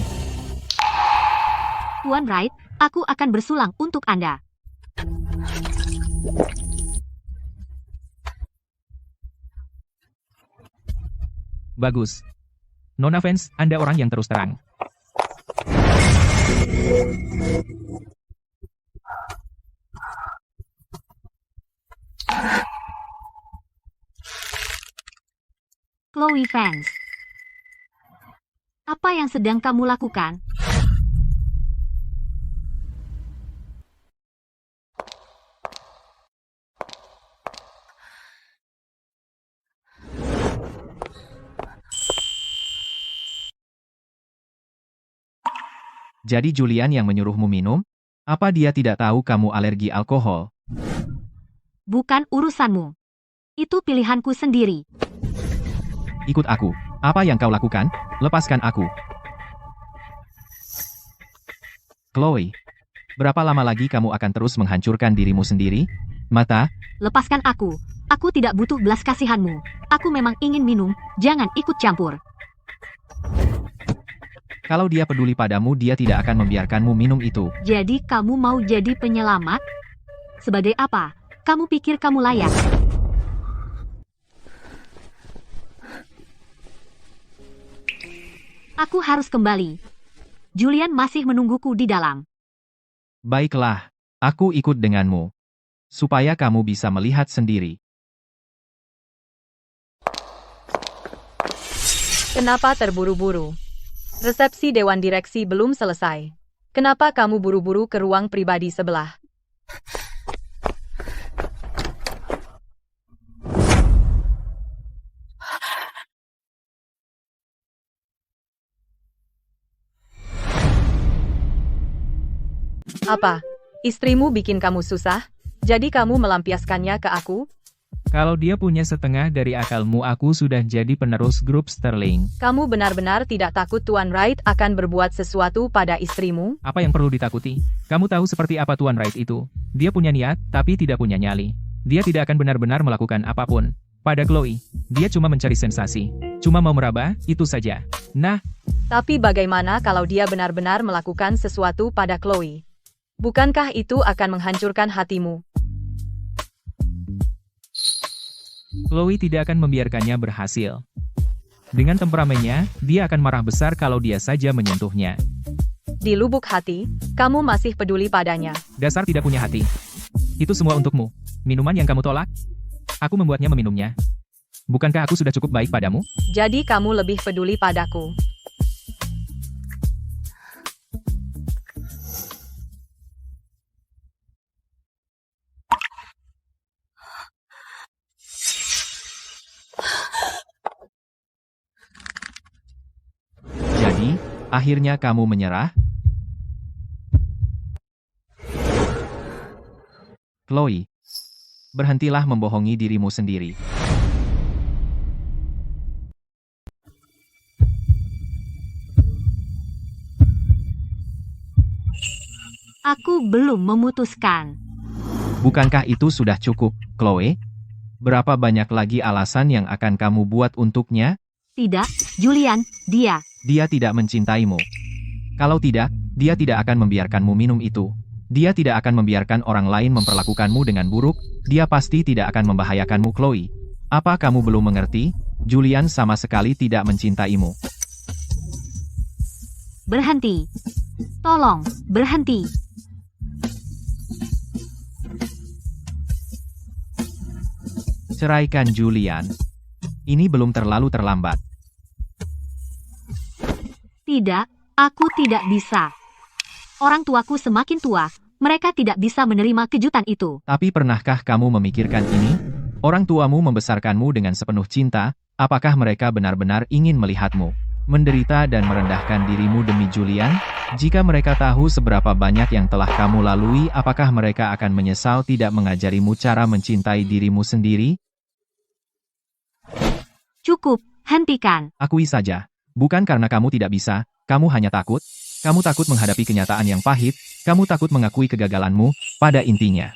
Tuan Wright, aku akan bersulang untuk Anda. Bagus. Nona Vance, Anda orang yang terus terang. Chloe Vance. Apa yang sedang kamu lakukan? Jadi Julian yang menyuruhmu minum? Apa dia tidak tahu kamu alergi alkohol? Bukan urusanmu. Itu pilihanku sendiri. Ikut aku. Apa yang kau lakukan? Lepaskan aku. Chloe, berapa lama lagi kamu akan terus menghancurkan dirimu sendiri? Mata, Lepaskan aku. Aku tidak butuh belas kasihanmu. Aku memang ingin minum, jangan ikut campur. kalau dia peduli padamu dia tidak akan membiarkanmu minum itu. Jadi kamu mau jadi penyelamat? Sebagai apa? Kamu pikir kamu layak? Aku harus kembali. Julian masih menungguku di dalam. Baiklah, aku ikut denganmu. Supaya kamu bisa melihat sendiri. Kenapa terburu-buru? Resepsi Dewan Direksi belum selesai. Kenapa kamu buru-buru ke ruang pribadi sebelah? Apa? Istrimu bikin kamu susah? Jadi kamu melampiaskannya ke aku? Kalau dia punya setengah dari akalmu aku sudah jadi penerus grup Sterling. Kamu benar-benar tidak takut Tuan Wright akan berbuat sesuatu pada istrimu? Apa yang perlu ditakuti? Kamu tahu seperti apa Tuan Wright itu. Dia punya niat, tapi tidak punya nyali. Dia tidak akan benar-benar melakukan apapun. Pada Chloe, dia cuma mencari sensasi. Cuma mau meraba, itu saja. Nah, Tapi bagaimana kalau dia benar-benar melakukan sesuatu pada Chloe? Bukankah itu akan menghancurkan hatimu? Chloe tidak akan membiarkannya berhasil. Dengan temperamennya, dia akan marah besar kalau dia saja menyentuhnya. Di lubuk hati, kamu masih peduli padanya. Dasar tidak punya hati. Itu semua untukmu. Minuman yang kamu tolak, aku membuatnya meminumnya. Bukankah aku sudah cukup baik padamu? Jadi kamu lebih peduli padaku. Jadi, akhirnya kamu menyerah? Chloe, berhentilah membohongi dirimu sendiri. Aku belum memutuskan. Bukankah itu sudah cukup, Chloe? Berapa banyak lagi alasan yang akan kamu buat untuknya? Tidak, Julian, dia. Dia tidak mencintaimu. Kalau tidak, dia tidak akan membiarkanmu minum itu. Dia tidak akan membiarkan orang lain memperlakukanmu dengan buruk. Dia pasti tidak akan membahayakanmu, Chloe. Apa kamu belum mengerti? Julian sama sekali tidak mencintaimu. Berhenti. Tolong, berhenti. Ceraikan Julian. Ini belum terlalu terlambat. Tidak, aku tidak bisa. Orang tuaku semakin tua, mereka tidak bisa menerima kejutan itu. Tapi pernahkah kamu memikirkan ini? Orang tuamu membesarkanmu dengan sepenuh cinta, apakah mereka benar-benar ingin melihatmu menderita dan merendahkan dirimu demi Julian? Jika mereka tahu seberapa banyak yang telah kamu lalui, apakah mereka akan menyesal tidak mengajarimu cara mencintai dirimu sendiri? Cukup, hentikan. Akui saja. Bukan karena kamu tidak bisa, kamu hanya takut. Kamu takut menghadapi kenyataan yang pahit, kamu takut mengakui kegagalanmu, pada intinya.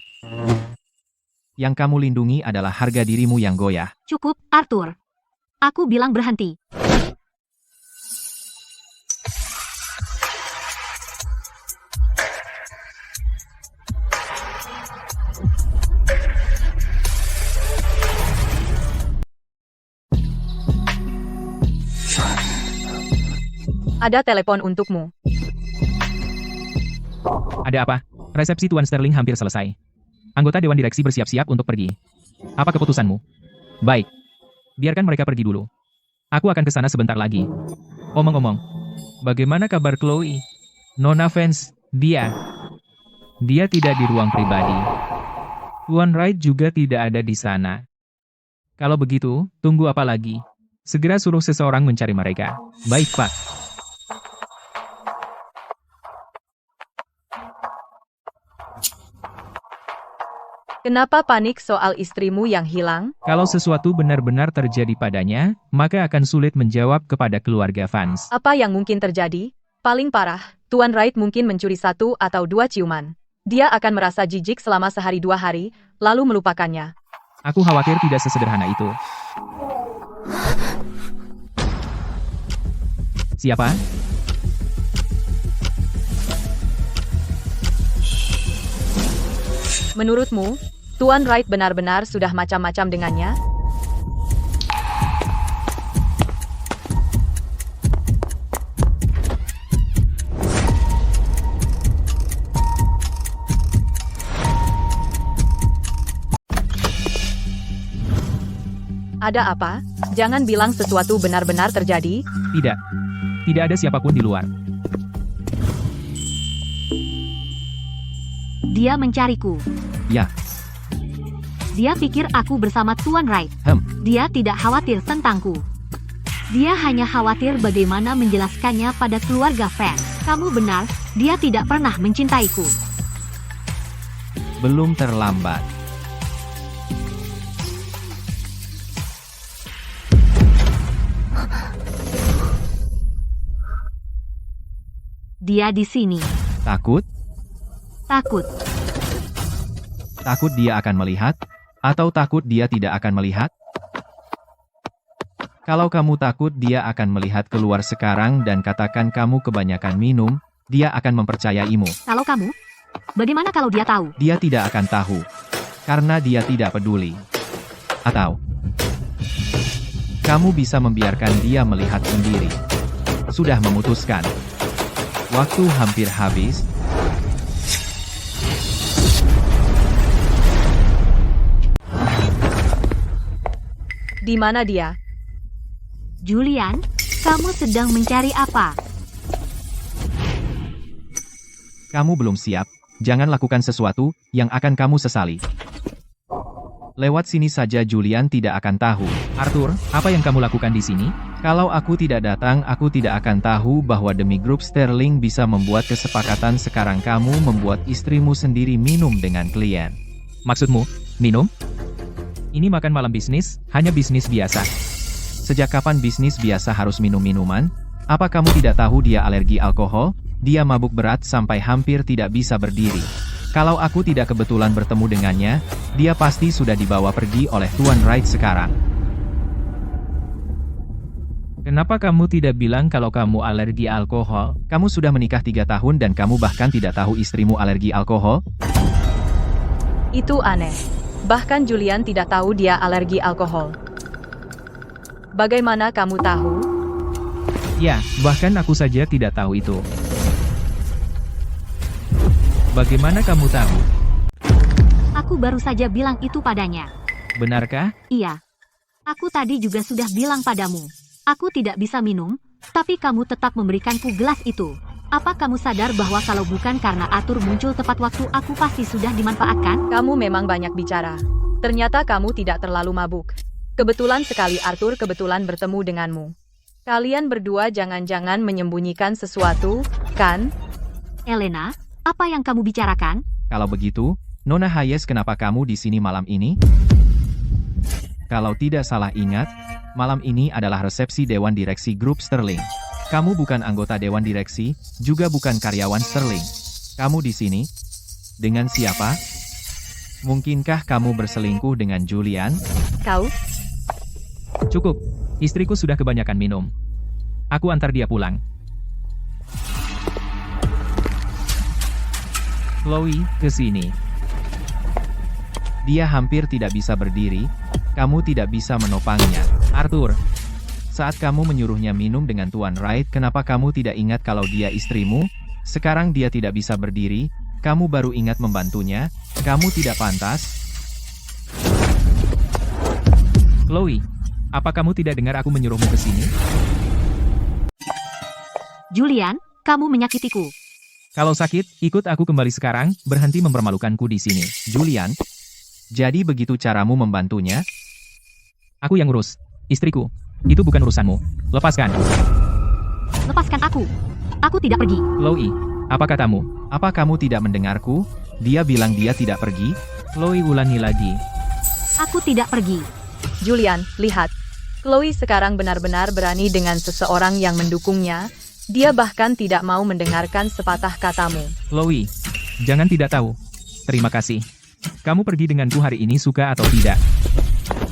Yang kamu lindungi adalah harga dirimu yang goyah. Cukup, Arthur. Aku bilang berhenti. Ada telepon untukmu. Ada apa? Resepsi Tuan Sterling hampir selesai. Anggota Dewan Direksi bersiap-siap untuk pergi. Apa keputusanmu? Baik. Biarkan mereka pergi dulu. Aku akan ke sana sebentar lagi. Omong-omong, bagaimana kabar Chloe? Nona Vance, dia tidak di ruang pribadi. Tuan Wright juga tidak ada di sana. Kalau begitu, tunggu apa lagi? Segera suruh seseorang mencari mereka. Baik, Pak. Kenapa panik soal istrimu yang hilang? Kalau sesuatu benar-benar terjadi padanya, maka akan sulit menjawab kepada keluarga Vance. Apa yang mungkin terjadi? Paling parah, Tuan Wright mungkin mencuri 1 atau 2 ciuman. Dia akan merasa jijik selama sehari 2 hari, lalu melupakannya. Aku khawatir tidak sesederhana itu. Siapa? Menurutmu, Tuan Wright benar-benar sudah macam-macam dengannya? Ada apa? Jangan bilang sesuatu benar-benar terjadi. Tidak. Tidak ada siapapun di luar. Dia mencariku. Ya, Dia pikir aku bersama Tuan Wright. Dia tidak khawatir tentangku. Dia hanya khawatir bagaimana menjelaskannya pada keluarga Vance. Kamu benar, dia tidak pernah mencintaiku. belum terlambat. Dia di sini. Takut? Takut. Takut dia akan melihat? Atau takut dia tidak akan melihat? Kalau kamu takut dia akan melihat keluar sekarang dan katakan kamu kebanyakan minum, dia akan mempercayaimu. Kalau kamu? Bagaimana kalau dia tahu? Dia tidak akan tahu. Karena dia tidak peduli. Atau kamu bisa membiarkan dia melihat sendiri. Sudah memutuskan. Waktu hampir habis. Di mana dia? Julian, kamu sedang mencari apa? Kamu belum siap. Jangan lakukan sesuatu yang akan kamu sesali. Lewat sini saja Julian tidak akan tahu. Arthur, apa yang kamu lakukan di sini? Kalau aku tidak datang, aku tidak akan tahu bahwa demi grup Sterling bisa membuat kesepakatan sekarang kamu membuat istrimu sendiri minum dengan klien. Maksudmu, minum? Ini makan malam bisnis, hanya bisnis biasa. Sejak kapan bisnis biasa harus minum minuman? Apa kamu tidak tahu dia alergi alkohol? Dia mabuk berat sampai hampir tidak bisa berdiri. Kalau aku tidak kebetulan bertemu dengannya, dia pasti sudah dibawa pergi oleh Tuan Wright sekarang. Kenapa kamu tidak bilang kalau kamu alergi alkohol? Kamu sudah menikah 3 tahun dan kamu bahkan tidak tahu istrimu alergi alkohol? Itu aneh. Bahkan Julian tidak tahu dia alergi alkohol. Bagaimana kamu tahu? Ya, bahkan aku saja tidak tahu itu. Bagaimana kamu tahu? Aku baru saja bilang itu padanya. Benarkah? Iya. Aku tadi juga sudah bilang padamu. Aku tidak bisa minum, tapi kamu tetap memberikanku gelas itu. Apa kamu sadar bahwa kalau bukan karena Arthur muncul tepat waktu, aku pasti sudah dimanfaatkan? Kamu memang banyak bicara. Ternyata kamu tidak terlalu mabuk. Kebetulan sekali Arthur kebetulan bertemu denganmu. Kalian berdua jangan-jangan menyembunyikan sesuatu, kan? Elena, apa yang kamu bicarakan? Kalau begitu, Nona Hayes, kenapa kamu di sini malam ini? Kalau tidak salah ingat, malam ini adalah resepsi Dewan Direksi Grup Sterling. Kamu bukan anggota Dewan Direksi, juga bukan karyawan Sterling. Kamu di sini? Dengan siapa? Mungkinkah kamu berselingkuh dengan Julian? Kau? Cukup. Istriku sudah kebanyakan minum. Aku antar dia pulang. Chloe, ke sini. Dia hampir tidak bisa berdiri, kamu tidak bisa menopangnya. Arthur, saat kamu menyuruhnya minum dengan Tuan Wright, kenapa kamu tidak ingat kalau dia istrimu? Sekarang dia tidak bisa berdiri, kamu baru ingat membantunya, kamu tidak pantas. Chloe, apa kamu tidak dengar aku menyuruhmu ke sini? Julian, kamu menyakitiku. Kalau sakit, ikut aku kembali sekarang, berhenti mempermalukanku di sini. Julian, jadi begitu caramu membantunya? Aku yang urus. Istriku. Itu bukan urusanmu. Lepaskan. Lepaskan aku. Aku tidak pergi. Chloe, apa katamu? Apa kamu tidak mendengarku? Dia bilang dia tidak pergi. Chloe, ulangi lagi. Aku tidak pergi. Julian, lihat. Chloe sekarang benar-benar berani dengan seseorang yang mendukungnya. Dia bahkan tidak mau mendengarkan sepatah katamu. Chloe, jangan tidak tahu. Terima kasih. Kamu pergi denganku hari ini suka atau tidak?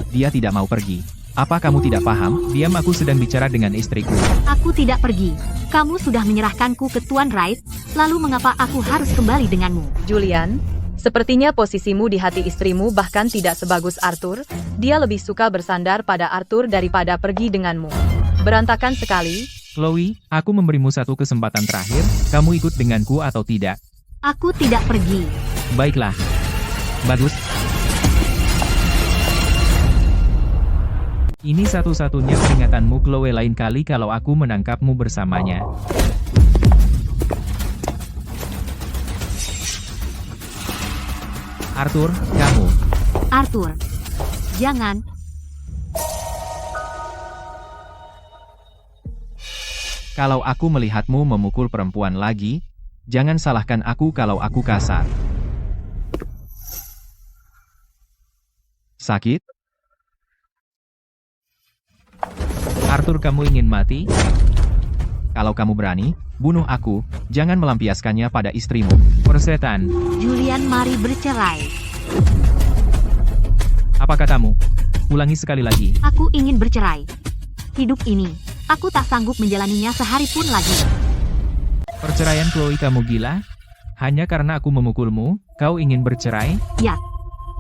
Dia tidak mau pergi. Apa kamu tidak paham? Diam, aku sedang bicara dengan istriku. Aku tidak pergi. Kamu sudah menyerahkanku ke Tuan Wright, lalu mengapa aku harus kembali denganmu? Julian, sepertinya posisimu di hati istrimu bahkan tidak sebagus Arthur. Dia lebih suka bersandar pada Arthur daripada pergi denganmu. Berantakan sekali. Chloe, aku memberimu satu kesempatan terakhir. Kamu ikut denganku atau tidak? Aku tidak pergi. Baiklah. Bagus. Ini satu-satunya peringatanmu, Chloe, lain kali kalau aku menangkapmu bersamanya. Arthur, kamu. Arthur, jangan. Kalau aku melihatmu memukul perempuan lagi, jangan salahkan aku kalau aku kasar. Sakit? Arthur, kamu ingin mati? Kalau kamu berani, bunuh aku, jangan melampiaskannya pada istrimu. Persetan. Julian, mari bercerai. Apa katamu? Ulangi sekali lagi. Aku ingin bercerai. Hidup ini, aku tak sanggup menjalaninya sehari pun lagi. Perceraian, Chloe, kamu gila? Hanya karena aku memukulmu, kau ingin bercerai? Ya,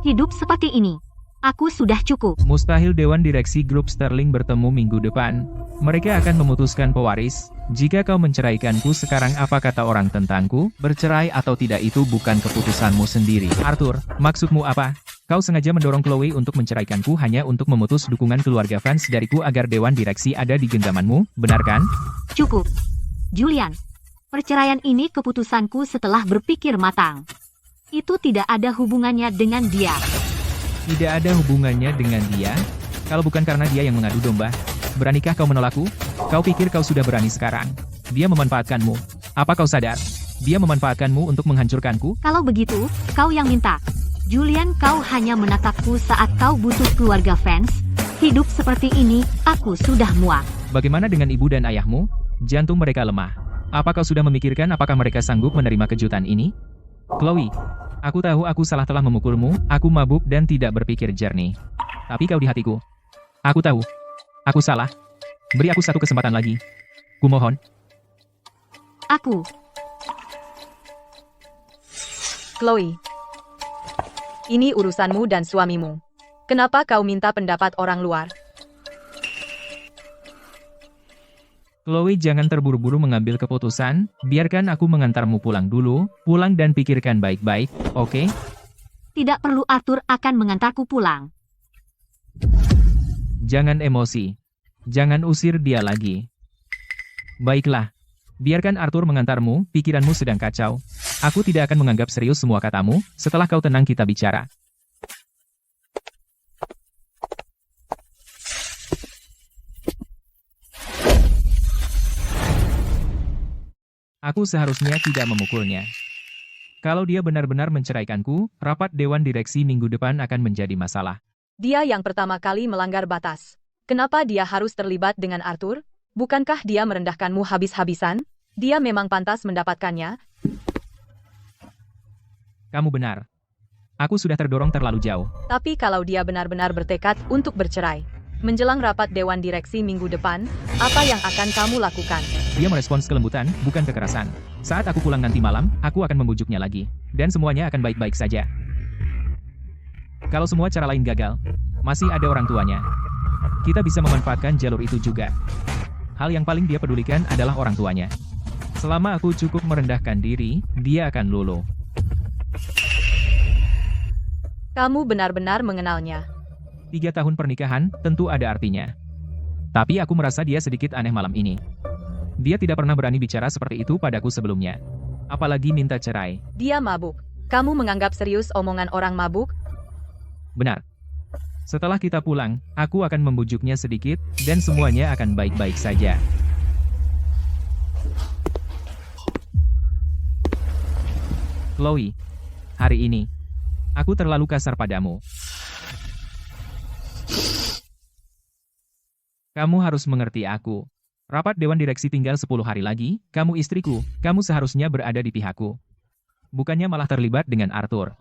hidup seperti ini. Aku sudah cukup. Mustahil Dewan Direksi Grup Sterling bertemu minggu depan. Mereka akan memutuskan pewaris. Jika kau menceraikanku sekarang, apa kata orang tentangku? Bercerai atau tidak itu bukan keputusanmu sendiri. Arthur, maksudmu apa? Kau sengaja mendorong Chloe untuk menceraikanku hanya untuk memutus dukungan keluarga fans dariku agar Dewan Direksi ada di genggamanmu, benar kan? Cukup. Julian, perceraian ini keputusanku setelah berpikir matang. Itu tidak ada hubungannya dengan dia. Tidak ada hubungannya dengan dia? Kalau bukan karena dia yang mengadu domba, beranikah kau menolakku? Kau pikir kau sudah berani sekarang? Dia memanfaatkanmu. Apa kau sadar? Dia memanfaatkanmu untuk menghancurkanku? Kalau begitu, kau yang minta. Julian, kau hanya menatapku saat kau butuh keluarga fans. Hidup seperti ini, aku sudah muak. Bagaimana dengan ibu dan ayahmu? Jantung mereka lemah. Apa kau sudah memikirkan apakah mereka sanggup menerima kejutan ini? Chloe, aku tahu aku salah telah memukulmu, aku mabuk dan tidak berpikir jernih. Tapi kau di hatiku. Aku tahu. Aku salah. Beri aku satu kesempatan lagi. Kumohon. Aku. Chloe, ini urusanmu dan suamimu. Kenapa kau minta pendapat orang luar? Chloe, jangan terburu-buru mengambil keputusan, biarkan aku mengantarmu pulang dulu, pulang dan pikirkan baik-baik, oke? Tidak perlu, Arthur akan mengantarku pulang. Jangan emosi. Jangan usir dia lagi. Baiklah. Biarkan Arthur mengantarmu, pikiranmu sedang kacau. Aku tidak akan menganggap serius semua katamu, setelah kau tenang kita bicara. Aku seharusnya tidak memukulnya. Kalau dia benar-benar menceraikanku, rapat Dewan Direksi minggu depan akan menjadi masalah. Dia yang pertama kali melanggar batas. Kenapa dia harus terlibat dengan Arthur? Bukankah dia merendahkanmu habis-habisan? Dia memang pantas mendapatkannya. Kamu benar. Aku sudah terdorong terlalu jauh. Tapi kalau dia benar-benar bertekad untuk bercerai, menjelang rapat Dewan Direksi minggu depan, apa yang akan kamu lakukan? Dia merespons kelembutan, bukan kekerasan. Saat aku pulang nanti malam, aku akan membujuknya lagi. Dan semuanya akan baik-baik saja. Kalau semua cara lain gagal, masih ada orang tuanya. Kita bisa memanfaatkan jalur itu juga. Hal yang paling dia pedulikan adalah orang tuanya. Selama aku cukup merendahkan diri, dia akan luluh. Kamu benar-benar mengenalnya. 3 tahun pernikahan, tentu ada artinya. Tapi aku merasa dia sedikit aneh malam ini. Dia tidak pernah berani bicara seperti itu padaku sebelumnya. Apalagi minta cerai. Dia mabuk. Kamu menganggap serius omongan orang mabuk? Benar. Setelah kita pulang, aku akan membujuknya sedikit, dan semuanya akan baik-baik saja. Chloe, hari ini, aku terlalu kasar padamu. Kamu harus mengerti aku. Rapat Dewan Direksi tinggal 10 hari lagi, kamu istriku, kamu seharusnya berada di pihakku. Bukannya malah terlibat dengan Arthur.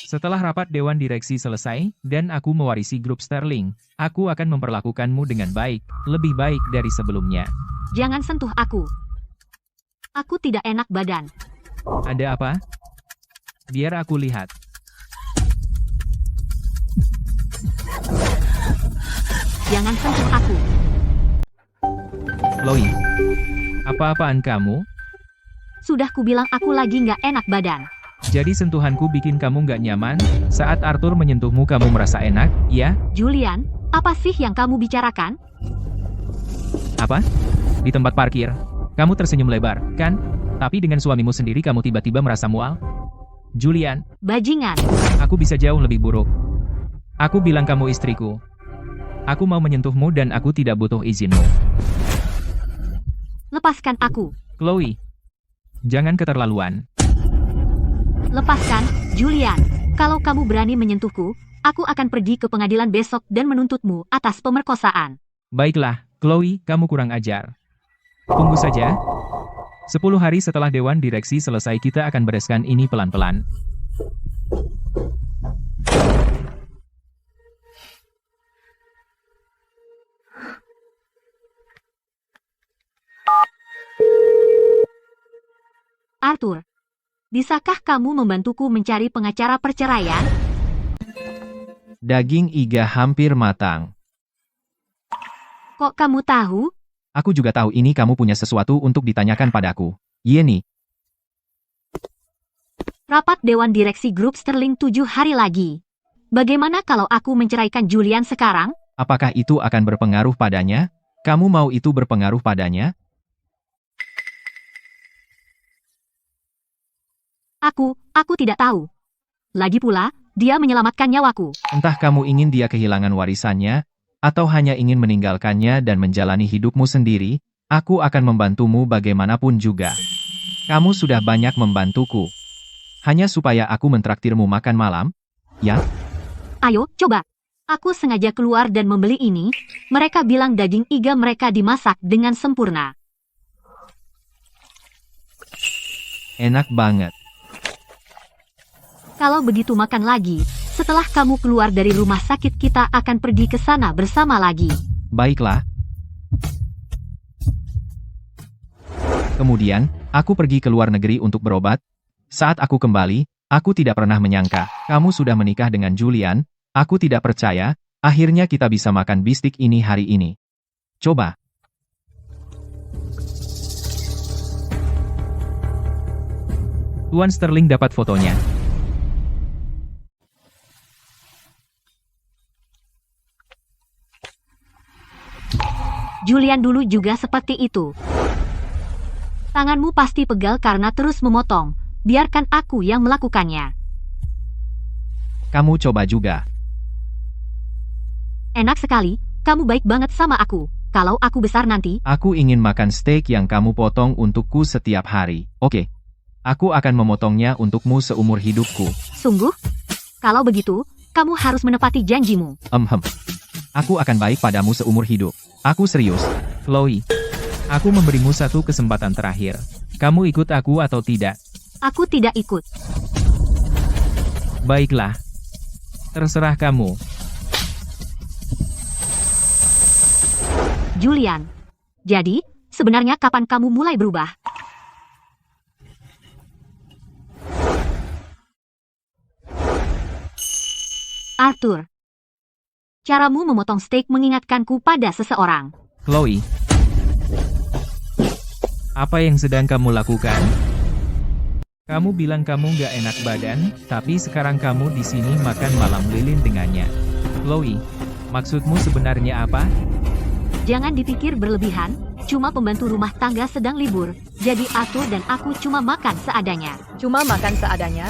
Setelah rapat Dewan Direksi selesai, dan aku mewarisi grup Sterling, aku akan memperlakukanmu dengan baik, lebih baik dari sebelumnya. Jangan sentuh aku. Aku tidak enak badan. Ada apa? Biar aku lihat. Jangan sentuh aku. Chloe, apa-apaan kamu? Sudah kubilang aku lagi nggak enak badan. Jadi sentuhanku bikin kamu nggak nyaman? Saat Arthur menyentuhmu kamu merasa enak, ya? Julian, apa sih yang kamu bicarakan? Apa? Di tempat parkir. Kamu tersenyum lebar, kan? Tapi dengan suamimu sendiri kamu tiba-tiba merasa mual? Julian, Bajingan. aku bisa jauh lebih buruk. Aku bilang kamu istriku. Aku mau menyentuhmu dan aku tidak butuh izinmu. Lepaskan aku. Chloe, jangan keterlaluan. Lepaskan, Julian. Kalau kamu berani menyentuhku, aku akan pergi ke pengadilan besok dan menuntutmu atas pemerkosaan. Baiklah, Chloe, kamu kurang ajar. Tunggu saja. 10 hari setelah Dewan Direksi selesai kita akan bereskan ini pelan-pelan. Arthur, bisakah kamu membantuku mencari pengacara perceraian? Daging iga hampir matang. Kok kamu tahu? Aku juga tahu ini kamu punya sesuatu untuk ditanyakan padaku. Yeni, Rapat Dewan Direksi Grup Sterling 7 hari lagi. Bagaimana kalau aku menceraikan Julian sekarang? apakah itu akan berpengaruh padanya? Kamu mau itu berpengaruh padanya? Aku tidak tahu. Lagi pula, dia menyelamatkan nyawaku. Entah kamu ingin dia kehilangan warisannya, atau hanya ingin meninggalkannya dan menjalani hidupmu sendiri, aku akan membantumu bagaimanapun juga. Kamu sudah banyak membantuku. Hanya supaya aku mentraktirmu makan malam? Ya? Ayo, coba. Aku sengaja keluar dan membeli ini. Mereka bilang daging iga mereka dimasak dengan sempurna. Enak banget. Kalau begitu makan lagi. Setelah kamu keluar dari rumah sakit kita akan pergi ke sana bersama lagi. Baiklah. Kemudian, aku pergi ke luar negeri untuk berobat. Saat aku kembali, aku tidak pernah menyangka, kamu sudah menikah dengan Julian. Aku tidak percaya, akhirnya kita bisa makan bistik ini hari ini. Coba. Tuan Sterling dapat fotonya. Julian dulu juga seperti itu. Tanganmu pasti pegal karena terus memotong. Biarkan aku yang melakukannya. Kamu coba juga. Enak sekali, kamu baik banget sama aku. Kalau aku besar nanti, Aku ingin makan steak yang kamu potong untukku setiap hari. Oke. Aku akan memotongnya untukmu seumur hidupku. sungguh? Kalau begitu, kamu harus menepati janjimu. Aku akan baik padamu seumur hidup. Aku serius. Chloe, aku memberimu satu kesempatan terakhir. Kamu ikut aku atau tidak? Aku tidak ikut. Baiklah. Terserah kamu. Julian. Jadi, sebenarnya kapan kamu mulai berubah? Arthur. Caramu memotong steak mengingatkanku pada seseorang. Chloe. Apa yang sedang kamu lakukan? Kamu bilang kamu nggak enak badan, tapi sekarang kamu di sini makan malam lilin dengannya. Chloe, maksudmu sebenarnya apa? Jangan dipikir berlebihan, cuma pembantu rumah tangga sedang libur, jadi Arthur dan aku cuma makan seadanya. Cuma makan seadanya?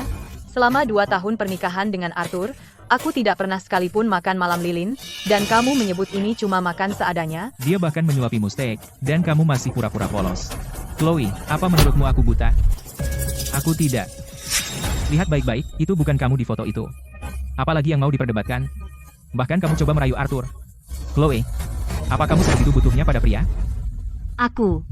Selama 2 tahun pernikahan dengan Arthur, aku tidak pernah sekalipun makan malam lilin, dan kamu menyebut ini cuma makan seadanya? Dia bahkan menyuapimu steak, dan kamu masih pura-pura polos. Chloe, apa menurutmu aku buta? Aku tidak. Lihat baik-baik, itu bukan kamu di foto itu. Apalagi yang mau diperdebatkan? Bahkan kamu coba merayu Arthur. Chloe, apa kamu sebegitu butuhnya pada pria? Aku.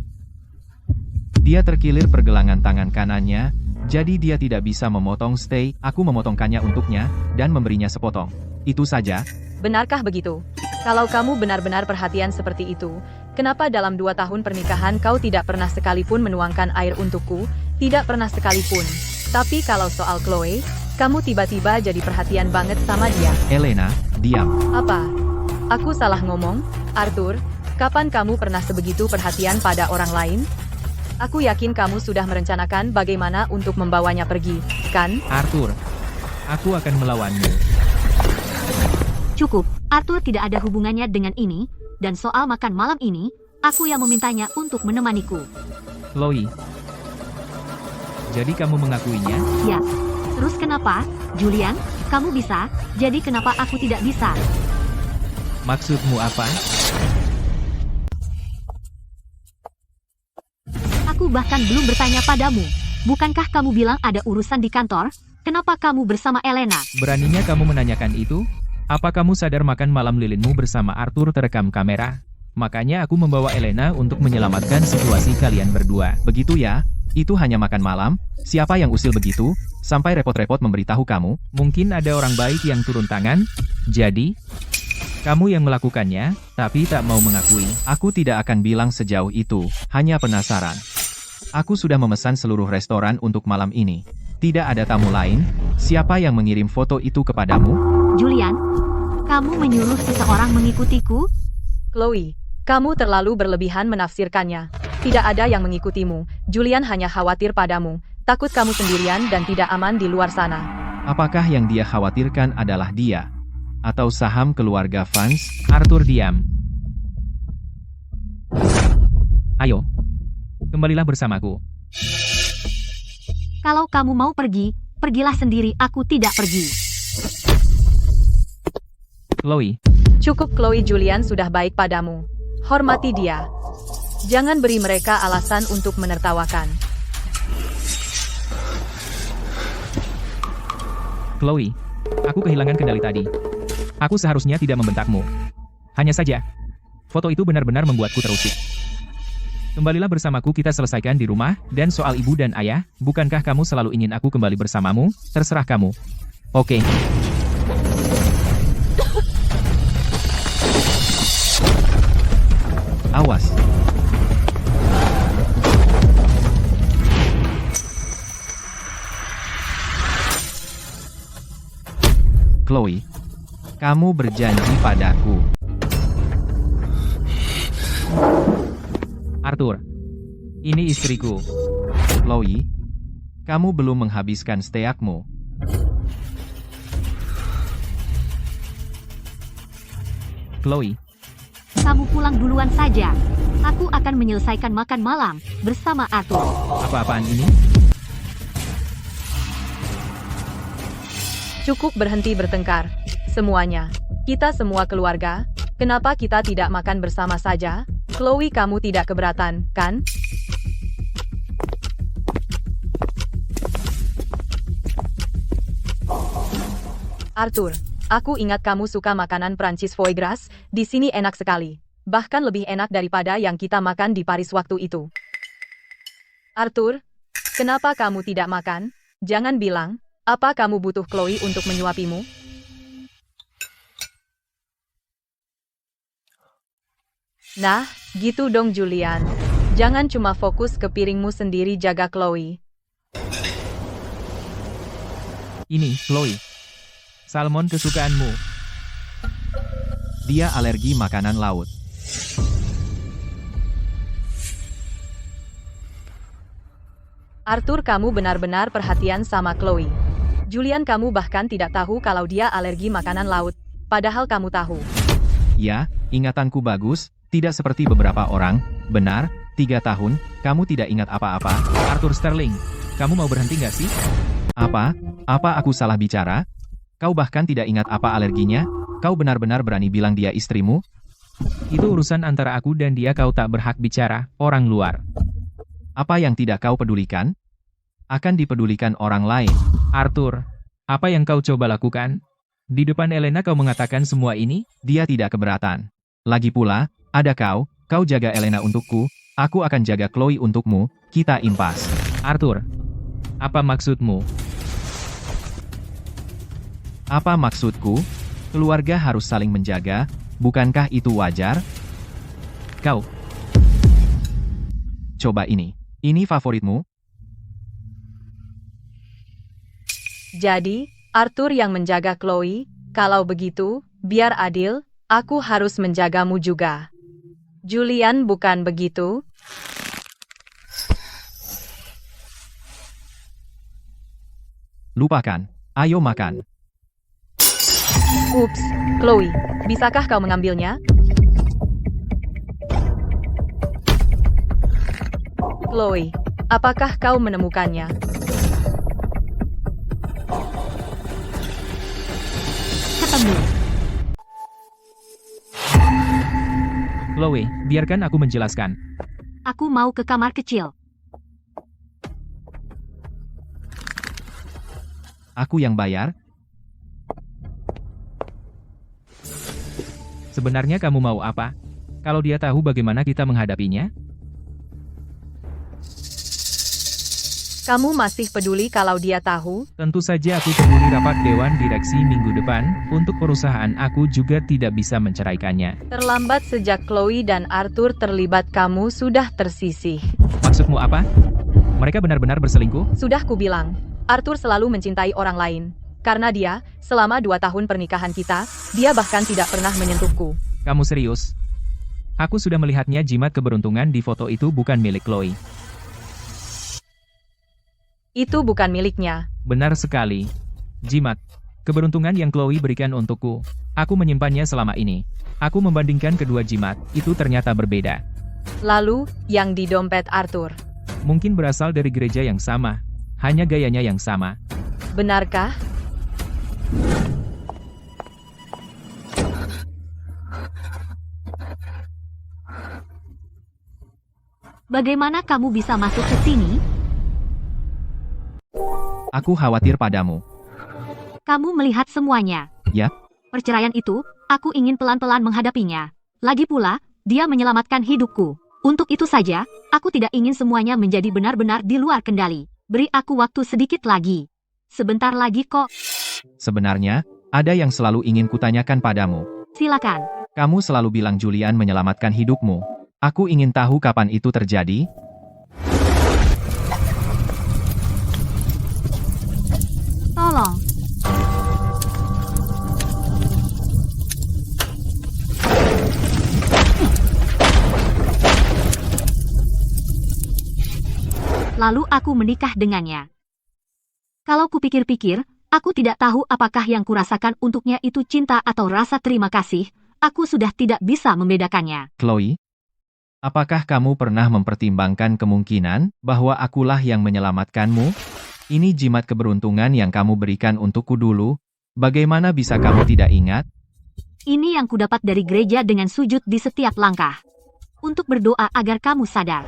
Dia terkilir pergelangan tangan kanannya, jadi dia tidak bisa memotong steak. Aku memotongkannya untuknya, dan memberinya sepotong. Itu saja. Benarkah begitu? Kalau kamu benar-benar perhatian seperti itu, kenapa dalam 2 tahun pernikahan kau tidak pernah sekalipun menuangkan air untukku? Tidak pernah sekalipun. Tapi kalau soal Chloe, kamu tiba-tiba jadi perhatian banget sama dia. Elena, diam. Apa? Aku salah ngomong? Arthur, kapan kamu pernah sebegitu perhatian pada orang lain? Aku yakin kamu sudah merencanakan bagaimana untuk membawanya pergi, kan? Arthur, aku akan melawanmu. Cukup, Arthur tidak ada hubungannya dengan ini, dan soal makan malam ini, aku yang memintanya untuk menemaniku. Chloe, jadi kamu mengakuinya? Ya. Terus kenapa, Julian? Kamu bisa, jadi kenapa aku tidak bisa? Maksudmu apa? Aku bahkan belum bertanya padamu. Bukankah kamu bilang ada urusan di kantor? Kenapa kamu bersama Elena? Beraninya kamu menanyakan itu? Apa kamu sadar makan malam lilinmu bersama Arthur terekam kamera? Makanya aku membawa Elena untuk menyelamatkan situasi kalian berdua. Begitu ya? Itu hanya makan malam? Siapa yang usil begitu? Sampai repot-repot memberitahu kamu? Mungkin ada orang baik yang turun tangan? Jadi, kamu yang melakukannya, tapi tak mau mengakui. Aku tidak akan bilang sejauh itu, hanya penasaran. Aku sudah memesan seluruh restoran untuk malam ini. Tidak ada tamu lain. Siapa yang mengirim foto itu kepadamu? Julian, kamu menyuruh seseorang mengikutiku? Chloe, kamu terlalu berlebihan menafsirkannya. Tidak ada yang mengikutimu. Julian hanya khawatir padamu. Takut kamu sendirian dan tidak aman di luar sana. Apakah yang dia khawatirkan adalah dia? Atau saham keluarga Vance? Arthur diam. Ayo, kembalilah bersamaku. Kalau kamu mau pergi, pergilah sendiri, aku tidak pergi. Chloe, Cukup Chloe, Julian sudah baik padamu. Hormati dia. Jangan beri mereka alasan untuk menertawakan. Chloe, aku kehilangan kendali tadi. Aku seharusnya tidak membentakmu. Hanya saja, foto itu benar-benar membuatku terusik. Kembalilah bersamaku, kita selesaikan di rumah, dan soal ibu dan ayah, bukankah kamu selalu ingin aku kembali bersamamu? Terserah kamu. Oke. Awas. Chloe, kamu berjanji padaku. Arthur, ini istriku. Chloe, kamu belum menghabiskan steakmu. Chloe, Kamu pulang duluan saja. Aku akan menyelesaikan makan malam bersama Arthur. apa-apaan ini? Cukup berhenti bertengkar. Semuanya. Kita semua keluarga. Kenapa kita tidak makan bersama saja? Chloe, kamu tidak keberatan, kan? Arthur, aku ingat kamu suka makanan Prancis foie gras, di sini enak sekali. Bahkan lebih enak daripada yang kita makan di Paris waktu itu. Arthur, kenapa kamu tidak makan? Jangan bilang, apa kamu butuh Chloe untuk menyuapimu? Nah, gitu dong Julian. Jangan cuma fokus ke piringmu sendiri, jaga Chloe. Ini, Chloe. Salmon kesukaanmu. Dia alergi makanan laut. Arthur, kamu benar-benar perhatian sama Chloe. Julian, kamu bahkan tidak tahu kalau dia alergi makanan laut. Padahal kamu tahu. Ya, ingatanku bagus, tidak seperti beberapa orang. Benar, 3 tahun, kamu tidak ingat apa-apa. Arthur Sterling, kamu mau berhenti nggak sih? Apa? Apa aku salah bicara? Kau bahkan tidak ingat apa alerginya? Kau benar-benar berani bilang dia istrimu? Itu urusan antara aku dan dia, kau tak berhak bicara, orang luar. Apa yang tidak kau pedulikan? Akan dipedulikan orang lain. Arthur, apa yang kau coba lakukan? Di depan Elena kau mengatakan semua ini? Dia tidak keberatan. Lagi pula, ada kau jaga Elena untukku, aku akan jaga Chloe untukmu, kita impas. Arthur, apa maksudmu? Apa maksudku? Keluarga harus saling menjaga, bukankah itu wajar? Kau, Coba ini favoritmu? Jadi, Arthur yang menjaga Chloe. Kalau begitu, biar adil, aku harus menjagamu juga. Julian, bukan begitu? Lupakan. Ayo makan. Ups, Chloe, bisakah kau mengambilnya? Chloe, apakah kau menemukannya? Ketemu. Chloe, biarkan aku menjelaskan. Aku mau ke kamar kecil. Aku yang bayar? Sebenarnya kamu mau apa? Kalau dia tahu bagaimana kita menghadapinya? Kamu masih peduli kalau dia tahu? Tentu saja aku peduli. Rapat Dewan Direksi minggu depan, untuk perusahaan aku juga tidak bisa menceraikannya. Terlambat sejak Chloe dan Arthur terlibat, kamu sudah tersisih. Maksudmu apa? Mereka benar-benar berselingkuh? Sudah kubilang, Arthur selalu mencintai orang lain. Karena dia, selama 2 tahun pernikahan kita, dia bahkan tidak pernah menyentuhku. Kamu serius? Aku sudah melihatnya. Jimat keberuntungan di foto itu bukan milik Chloe. Itu bukan miliknya. Benar sekali. Jimat keberuntungan yang Chloe berikan untukku. Aku menyimpannya selama ini. Aku membandingkan kedua jimat, itu ternyata berbeda. Lalu, yang di dompet Arthur. Mungkin berasal dari gereja yang sama. Hanya gayanya yang sama. Benarkah? Bagaimana kamu bisa masuk ke sini? Aku khawatir padamu. Kamu melihat semuanya. Ya. Perceraian itu, aku ingin pelan-pelan menghadapinya. Lagi pula, dia menyelamatkan hidupku. Untuk itu saja, aku tidak ingin semuanya menjadi benar-benar di luar kendali. Beri aku waktu sedikit lagi. Sebentar lagi kok. Sebenarnya, ada yang selalu ingin kutanyakan padamu. Silakan. Kamu selalu bilang Julian menyelamatkan hidupmu. Aku ingin tahu kapan itu terjadi. Tolong. Lalu aku menikah dengannya. Kalau kupikir-pikir, aku tidak tahu apakah yang kurasakan untuknya itu cinta atau rasa terima kasih. Aku sudah tidak bisa membedakannya. Chloe, apakah kamu pernah mempertimbangkan kemungkinan bahwa akulah yang menyelamatkanmu? Ini jimat keberuntungan yang kamu berikan untukku dulu. Bagaimana bisa kamu tidak ingat? Ini yang kudapat dari gereja dengan sujud di setiap langkah. Untuk berdoa agar kamu sadar.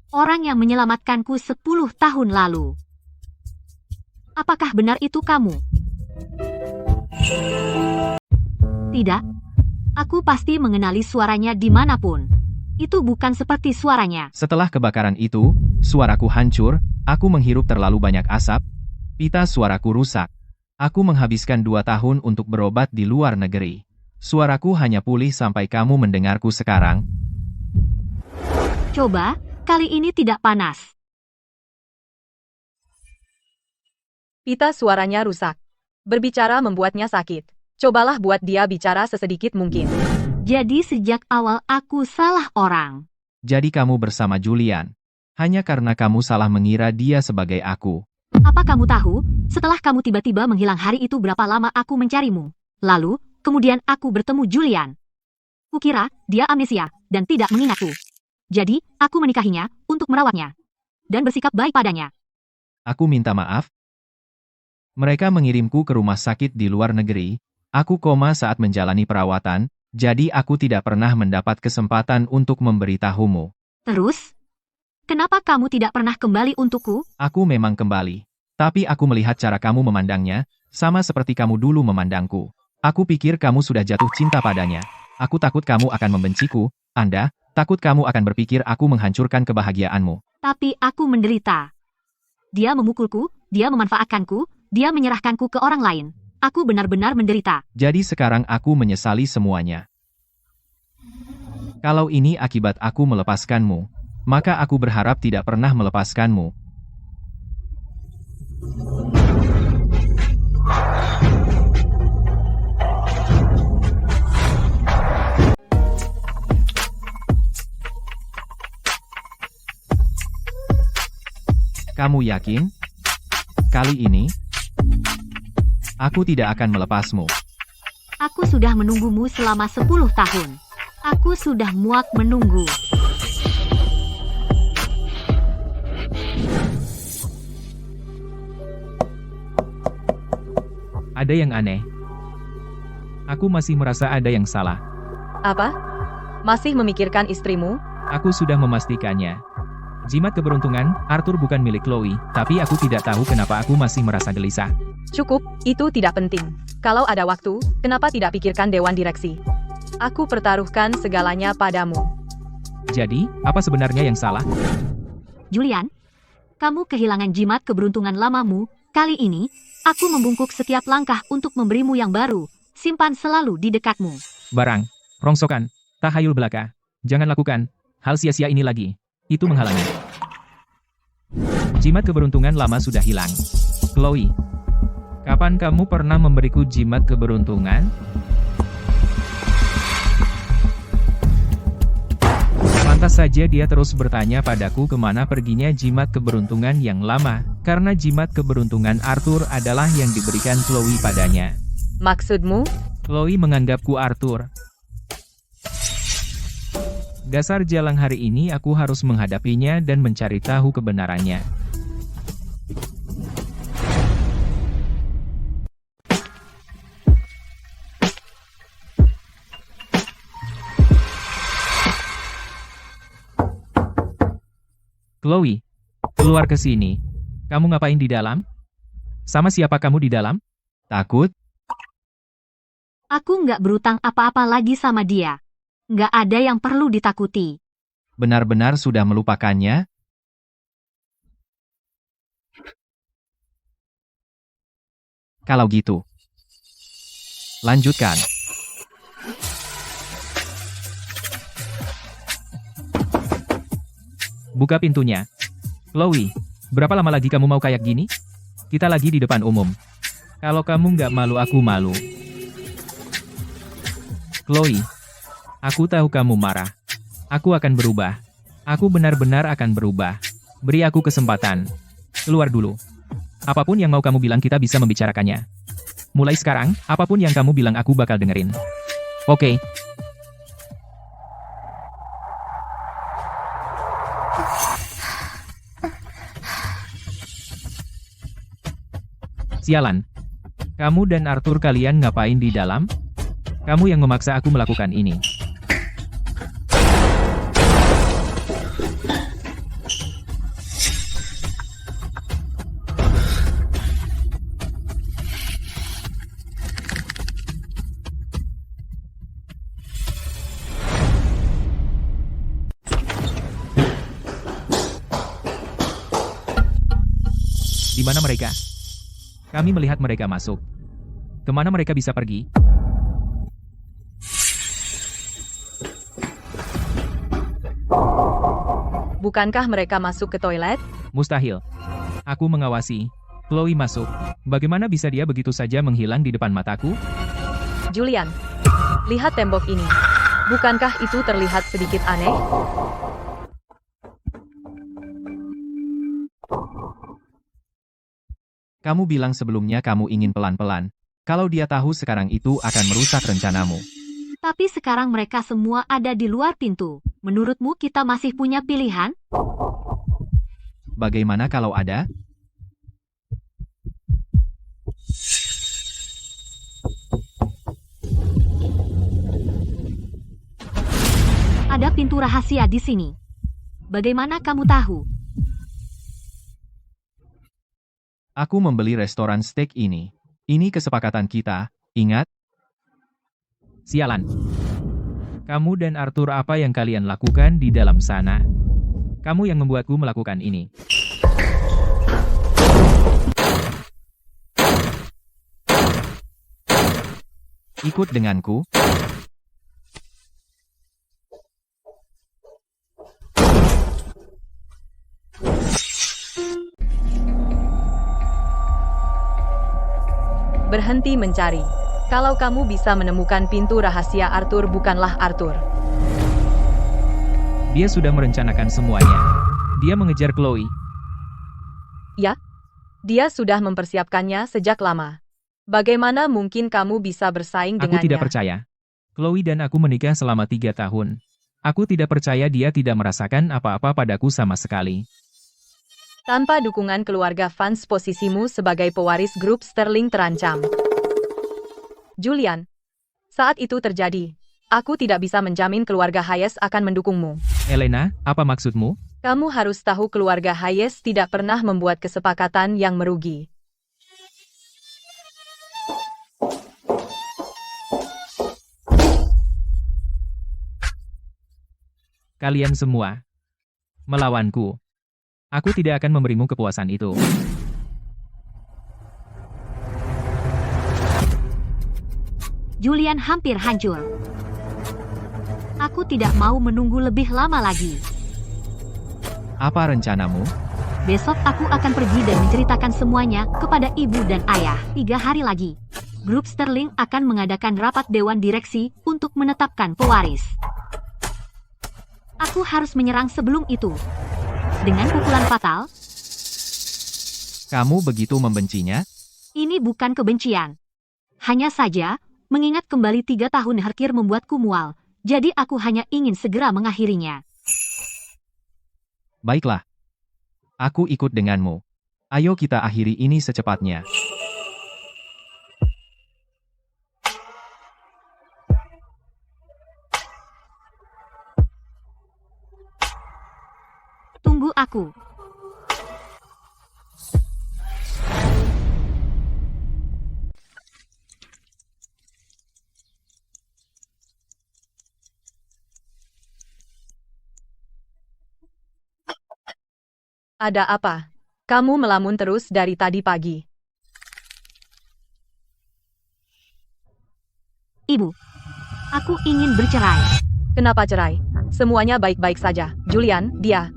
Orang yang menyelamatkanku 10 tahun lalu. Apakah benar itu kamu? Tidak. Aku pasti mengenali suaranya dimanapun. Itu bukan seperti suaranya. Setelah kebakaran itu, suaraku hancur, aku menghirup terlalu banyak asap, pita suaraku rusak. Aku menghabiskan 2 tahun untuk berobat di luar negeri. Suaraku hanya pulih sampai kamu mendengarku sekarang. Coba, kali ini tidak panas. Pita suaranya rusak. Berbicara membuatnya sakit. Cobalah buat dia bicara sesedikit mungkin. Jadi sejak awal aku salah orang. Jadi kamu bersama Julian. Hanya karena kamu salah mengira dia sebagai aku. Apa kamu tahu, setelah kamu tiba-tiba menghilang hari itu berapa lama aku mencarimu? Lalu, kemudian aku bertemu Julian. Kukira, dia amnesia, dan tidak mengingatku. Jadi, aku menikahinya, untuk merawatnya. Dan bersikap baik padanya. Aku minta maaf. Mereka mengirimku ke rumah sakit di luar negeri. Aku koma saat menjalani perawatan, jadi aku tidak pernah mendapat kesempatan untuk memberitahumu. Terus? Kenapa kamu tidak pernah kembali untukku? Aku memang kembali. Tapi aku melihat cara kamu memandangnya, sama seperti kamu dulu memandangku. Aku pikir kamu sudah jatuh cinta padanya. Aku takut kamu akan membenciku, Anda, takut kamu akan berpikir aku menghancurkan kebahagiaanmu. Tapi aku menderita. Dia memukulku, dia memanfaatkanku, dia menyerahkanku ke orang lain. Aku benar-benar menderita. Jadi sekarang aku menyesali semuanya. Kalau ini akibat aku melepaskanmu, maka aku berharap tidak pernah melepaskanmu. Kamu yakin? Kali ini, aku tidak akan melepasmu. Aku sudah menunggumu selama 10 tahun. Aku sudah muak menunggu. Ada yang aneh. Aku masih merasa ada yang salah. Apa? Masih memikirkan istrimu? Aku sudah memastikannya. Jimat keberuntungan, Arthur bukan milik Chloe, tapi aku tidak tahu kenapa aku masih merasa gelisah. Cukup, itu tidak penting. Kalau ada waktu, kenapa tidak pikirkan dewan direksi? Aku pertaruhkan segalanya padamu. Jadi, apa sebenarnya yang salah? Julian, kamu kehilangan jimat keberuntungan lamamu. Kali ini, aku membungkuk setiap langkah untuk memberimu yang baru. Simpan selalu di dekatmu. Barang, rongsokan, tahayul belaka. Jangan lakukan hal sia-sia ini lagi. Itu menghalangi. Jimat keberuntungan lama sudah hilang. Chloe, kapan kamu pernah memberiku jimat keberuntungan? Pantas saja dia terus bertanya padaku kemana perginya jimat keberuntungan yang lama, karena jimat keberuntungan Arthur adalah yang diberikan Chloe padanya. Maksudmu? Chloe menganggapku Arthur. Dasar jalang hari ini aku harus menghadapinya dan mencari tahu kebenarannya. Chloe, keluar ke sini. Kamu ngapain di dalam? Sama siapa kamu di dalam? Takut? Aku nggak berutang apa-apa lagi sama dia. Nggak ada yang perlu ditakuti. Benar-benar sudah melupakannya? Kalau gitu, lanjutkan. Buka pintunya. Chloe, berapa lama lagi kamu mau kayak gini? Kita lagi di depan umum. Kalau kamu nggak malu, aku malu. Chloe, aku tahu kamu marah. Aku akan berubah. Aku benar-benar akan berubah. Beri aku kesempatan. Keluar dulu. Apapun yang mau kamu bilang kita bisa membicarakannya. Mulai sekarang, apapun yang kamu bilang aku bakal dengerin. Oke. Sialan. Kamu dan Arthur kalian ngapain di dalam? Kamu yang memaksa aku melakukan ini. Di mana mereka? Kami melihat mereka masuk. Kemana mereka bisa pergi? Bukankah mereka masuk ke toilet? Mustahil. Aku mengawasi. Chloe masuk. Bagaimana bisa dia begitu saja menghilang di depan mataku? Julian, lihat tembok ini. Bukankah itu terlihat sedikit aneh? Kamu bilang sebelumnya kamu ingin pelan-pelan. Kalau dia tahu sekarang itu akan merusak rencanamu. Tapi sekarang mereka semua ada di luar pintu. Menurutmu kita masih punya pilihan? Bagaimana kalau ada? Ada pintu rahasia di sini. Bagaimana kamu tahu? Aku membeli restoran steak ini. Ini kesepakatan kita, ingat? Sialan. Kamu dan Arthur, apa yang kalian lakukan di dalam sana? Kamu yang membuatku melakukan ini. Ikut denganku. Berhenti mencari. Kalau kamu bisa menemukan pintu rahasia Arthur, bukanlah Arthur. Dia sudah merencanakan semuanya. Dia mengejar Chloe. Ya, dia sudah mempersiapkannya sejak lama. Bagaimana mungkin kamu bisa bersaing Aku dengannya? tidak percaya. Chloe dan aku menikah selama 3 tahun. Aku tidak percaya dia tidak merasakan apa-apa padaku sama sekali. Tanpa dukungan keluarga fans, posisimu sebagai pewaris grup Sterling terancam. Julian, saat itu terjadi, aku tidak bisa menjamin keluarga Hayes akan mendukungmu. Elena, apa maksudmu? Kamu harus tahu keluarga Hayes tidak pernah membuat kesepakatan yang merugi. Kalian semua melawanku. Aku tidak akan memberimu kepuasan itu. Julian hampir hancur. Aku tidak mau menunggu lebih lama lagi. Apa rencanamu? Besok aku akan pergi dan menceritakan semuanya kepada ibu dan ayah. 3 hari lagi, grup Sterling akan mengadakan rapat dewan direksi untuk menetapkan pewaris. Aku harus menyerang sebelum itu. Dengan pukulan fatal. Kamu begitu membencinya? Ini bukan kebencian. Hanya saja, mengingat kembali 3 tahun Herkir membuatku mual, jadi aku hanya ingin segera mengakhirinya. Baiklah. Aku ikut denganmu. Ayo kita akhiri ini secepatnya. Tunggu aku. Ada apa? Kamu melamun terus dari tadi pagi. Ibu, aku ingin bercerai. Kenapa cerai? Semuanya baik-baik saja. Julian, dia.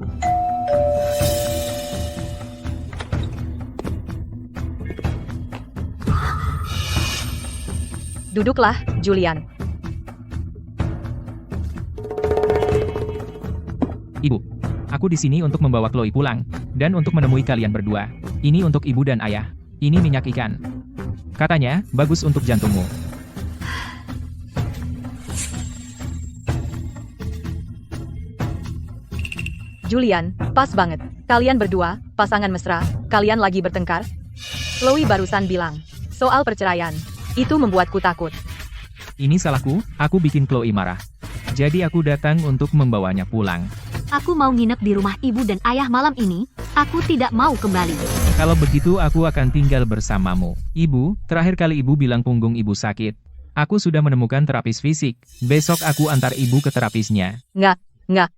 Duduklah, Julian. Ibu, aku di sini untuk membawa Chloe pulang, dan untuk menemui kalian berdua. Ini untuk ibu dan ayah. Ini minyak ikan. Katanya, bagus untuk jantungmu. Julian, pas banget. Kalian berdua, pasangan mesra, kalian lagi bertengkar? Chloe barusan bilang, soal perceraian. Itu membuatku takut. Ini salahku, aku bikin Chloe marah. Jadi aku datang untuk membawanya pulang. Aku mau nginep di rumah ibu dan ayah malam ini. Aku tidak mau kembali. Kalau begitu aku akan tinggal bersamamu. Ibu, terakhir kali ibu bilang punggung ibu sakit. Aku sudah menemukan terapis fisik. Besok aku antar ibu ke terapisnya. Nggak.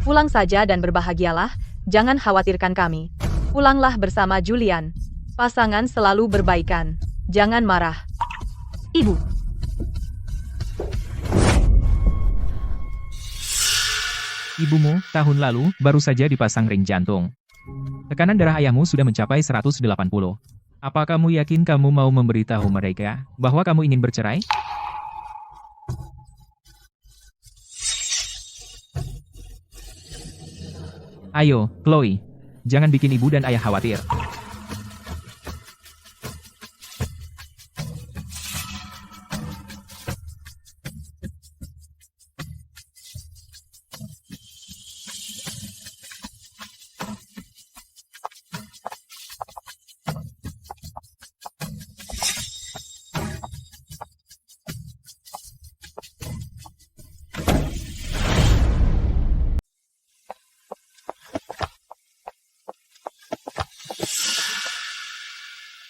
Pulang saja dan berbahagialah, jangan khawatirkan kami. Pulanglah bersama Julian. Pasangan selalu berbaikan. Jangan marah. Ibu, Ibumu, tahun lalu, baru saja dipasang ring jantung. Tekanan darah ayahmu sudah mencapai 180. Apa kamu yakin kamu mau memberitahu mereka bahwa kamu ingin bercerai? Ayo, Chloe. Jangan bikin ibu dan ayah khawatir.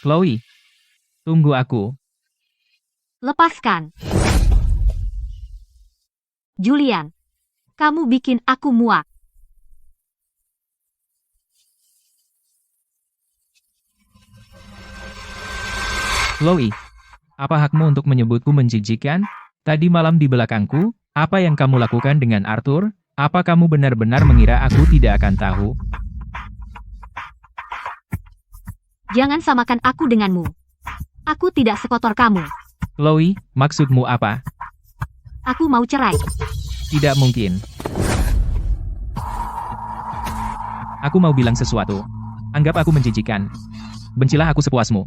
Chloe, tunggu aku. lepaskan. Julian, kamu bikin aku muak. Chloe, apa hakmu untuk menyebutku menjijikan? Tadi malam di belakangku, apa yang kamu lakukan dengan Arthur? Apa kamu benar-benar mengira aku tidak akan tahu? Jangan samakan aku denganmu. Aku tidak sekotor kamu. Chloe, maksudmu apa? Aku mau cerai. Tidak mungkin. Aku mau bilang sesuatu. Anggap aku menjijikan. Bencilah aku sepuasmu.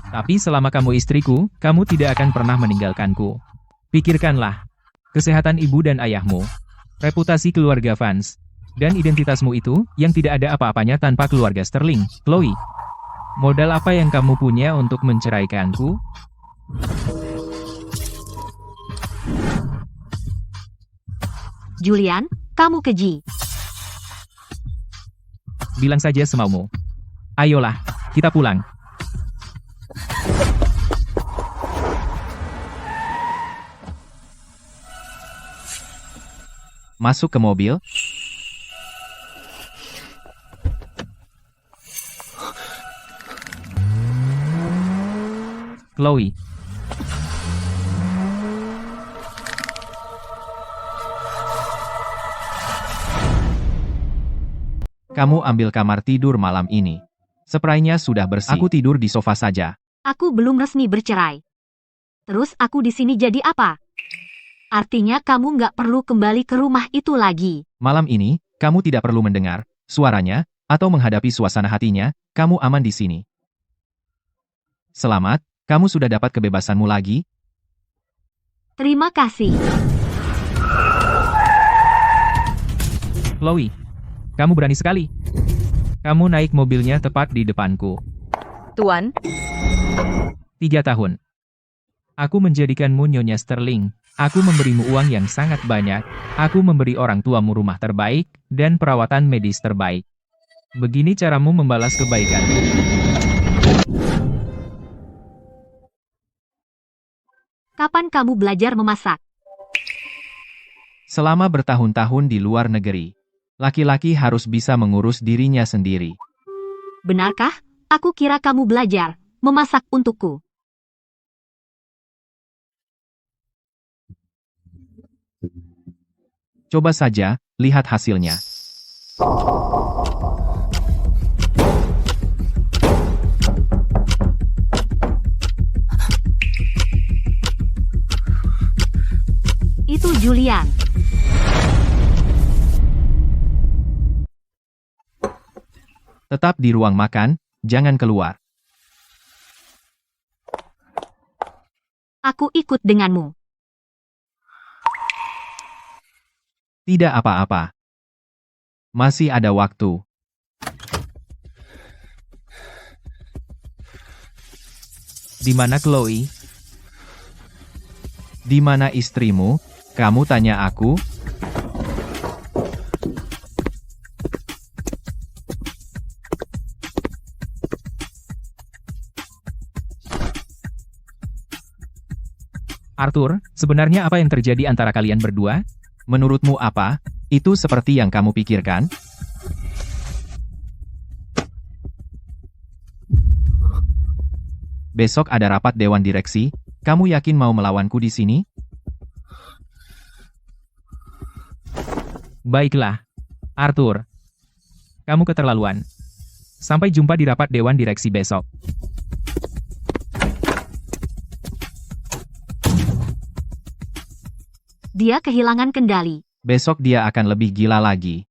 Tapi selama kamu istriku, kamu tidak akan pernah meninggalkanku. Pikirkanlah. Kesehatan ibu dan ayahmu. Reputasi keluarga Vance. Dan identitasmu itu, yang tidak ada apa-apanya tanpa keluarga Sterling. Chloe. Modal apa yang kamu punya untuk menceraikanku? Julian, kamu keji. Bilang saja semaumu. Ayolah, kita pulang. Masuk ke mobil. Chloe. Kamu ambil kamar tidur malam ini. Spraynya sudah bersih. Aku tidur di sofa saja. Aku belum resmi bercerai. Terus aku di sini jadi apa? Artinya kamu nggak perlu kembali ke rumah itu lagi. Malam ini, kamu tidak perlu mendengar suaranya atau menghadapi suasana hatinya. Kamu aman di sini. Selamat, kamu sudah dapat kebebasanmu lagi. Terima kasih. Chloe. Kamu berani sekali. Kamu naik mobilnya tepat di depanku. Tuan, 3 tahun. Aku menjadikanmu Nyonya Sterling. Aku memberimu uang yang sangat banyak. Aku memberi orang tuamu rumah terbaik dan perawatan medis terbaik. Begini caramu membalas kebaikanku. Kapan kamu belajar memasak? Selama bertahun-tahun di luar negeri, laki-laki harus bisa mengurus dirinya sendiri. Benarkah? Aku kira kamu belajar memasak untukku. Coba saja, lihat hasilnya. Itu Julian. Tetap di ruang makan, jangan keluar. Aku ikut denganmu. Tidak apa-apa. Masih ada waktu. Di mana Chloe? Di mana istrimu? Kamu tanya aku? Arthur, sebenarnya apa yang terjadi antara kalian berdua? Menurutmu apa? Itu seperti yang kamu pikirkan? Besok ada rapat dewan direksi. Kamu yakin mau melawanku di sini? Baiklah. Arthur. Kamu keterlaluan. Sampai jumpa di rapat dewan direksi besok. Dia kehilangan kendali. Besok dia akan lebih gila lagi.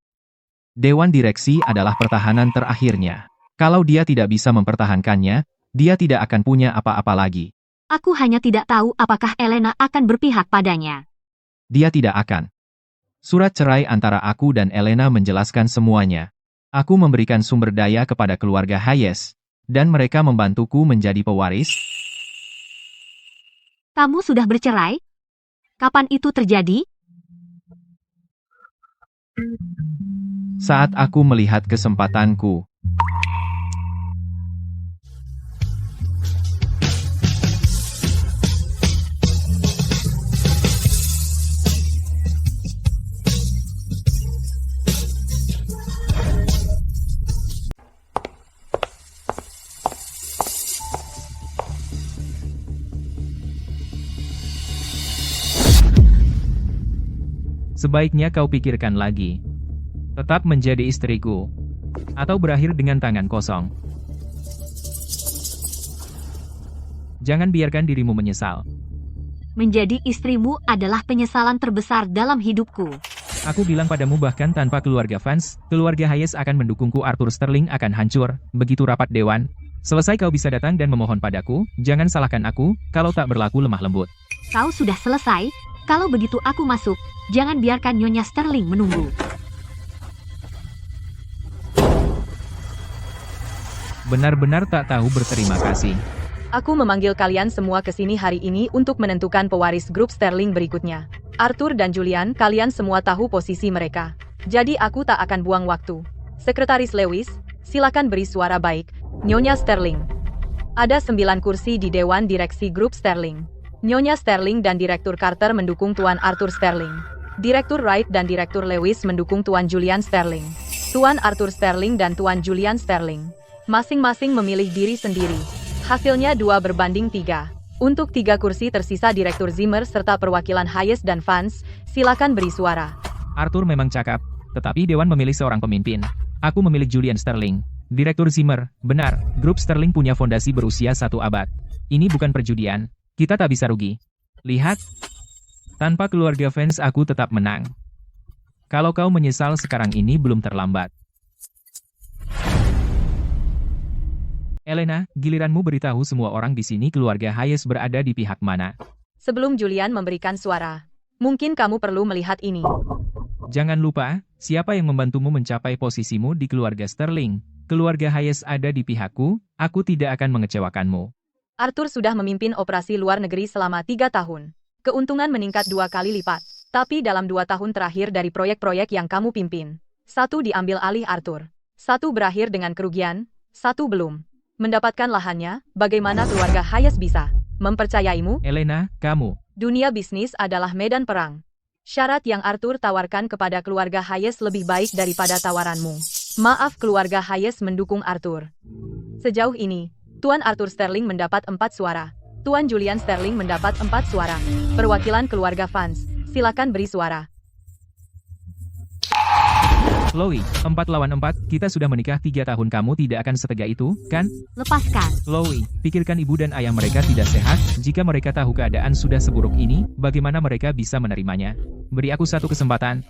Dewan direksi adalah pertahanan terakhirnya. Kalau dia tidak bisa mempertahankannya, dia tidak akan punya apa-apa lagi. Aku hanya tidak tahu apakah Elena akan berpihak padanya. Dia tidak akan. Surat cerai antara aku dan Elena menjelaskan semuanya. Aku memberikan sumber daya kepada keluarga Hayes, dan mereka membantuku menjadi pewaris. Kamu sudah bercerai? Kapan itu terjadi? Saat aku melihat kesempatanku. Sebaiknya kau pikirkan lagi. Tetap menjadi istriku. Atau berakhir dengan tangan kosong. Jangan biarkan dirimu menyesal. Menjadi istrimu adalah penyesalan terbesar dalam hidupku. Aku bilang padamu bahkan tanpa keluarga Vance, keluarga Hayes akan mendukungku. Arthur Sterling akan hancur, begitu rapat dewan. Selesai kau bisa datang dan memohon padaku, jangan salahkan aku, kalau tak berlaku lemah lembut. Kau sudah selesai? Kalau begitu aku masuk, jangan biarkan Nyonya Sterling menunggu. Benar-benar tak tahu berterima kasih. Aku memanggil kalian semua ke sini hari ini untuk menentukan pewaris grup Sterling berikutnya. Arthur dan Julian, kalian semua tahu posisi mereka. Jadi aku tak akan buang waktu. Sekretaris Lewis, silakan beri suara baik. Nyonya Sterling. Ada 9 kursi di Dewan Direksi Grup Sterling. Nyonya Sterling dan Direktur Carter mendukung Tuan Arthur Sterling. Direktur Wright dan Direktur Lewis mendukung Tuan Julian Sterling. Tuan Arthur Sterling dan Tuan Julian Sterling. Masing-masing memilih diri sendiri. Hasilnya 2-3. Untuk 3 kursi tersisa Direktur Zimmer serta perwakilan Hayes dan Vance, silakan beri suara. Arthur memang cakap, tetapi Dewan memilih seorang pemimpin. Aku memilih Julian Sterling. Direktur Zimmer, benar, grup Sterling punya fondasi berusia 1 abad. Ini bukan perjudian. Kita tak bisa rugi. Lihat. Tanpa keluarga Vance aku tetap menang. Kalau kau menyesal sekarang ini belum terlambat. Elena, giliranmu beritahu semua orang di sini keluarga Hayes berada di pihak mana. Sebelum Julian memberikan suara, mungkin kamu perlu melihat ini. Jangan lupa, siapa yang membantumu mencapai posisimu di keluarga Sterling. Keluarga Hayes ada di pihakku, aku tidak akan mengecewakanmu. Arthur sudah memimpin operasi luar negeri selama 3 tahun. Keuntungan meningkat 2 kali lipat. Tapi dalam 2 tahun terakhir dari proyek-proyek yang kamu pimpin, 1 diambil alih Arthur. 1 berakhir dengan kerugian, 1 belum. Mendapatkan lahannya, bagaimana keluarga Hayes bisa mempercayaimu? Elena, kamu. Dunia bisnis adalah medan perang. Syarat yang Arthur tawarkan kepada keluarga Hayes lebih baik daripada tawaranmu. Maaf, keluarga Hayes mendukung Arthur. Sejauh ini, Tuan Arthur Sterling mendapat 4 suara. Tuan Julian Sterling mendapat 4 suara. Perwakilan keluarga Vance, silakan beri suara. Chloe, 4 lawan 4, kita sudah menikah 3 tahun, kamu tidak akan setega itu, kan? Lepaskan. Chloe, pikirkan ibu dan ayah mereka tidak sehat, jika mereka tahu keadaan sudah seburuk ini, bagaimana mereka bisa menerimanya? Beri aku 1 kesempatan.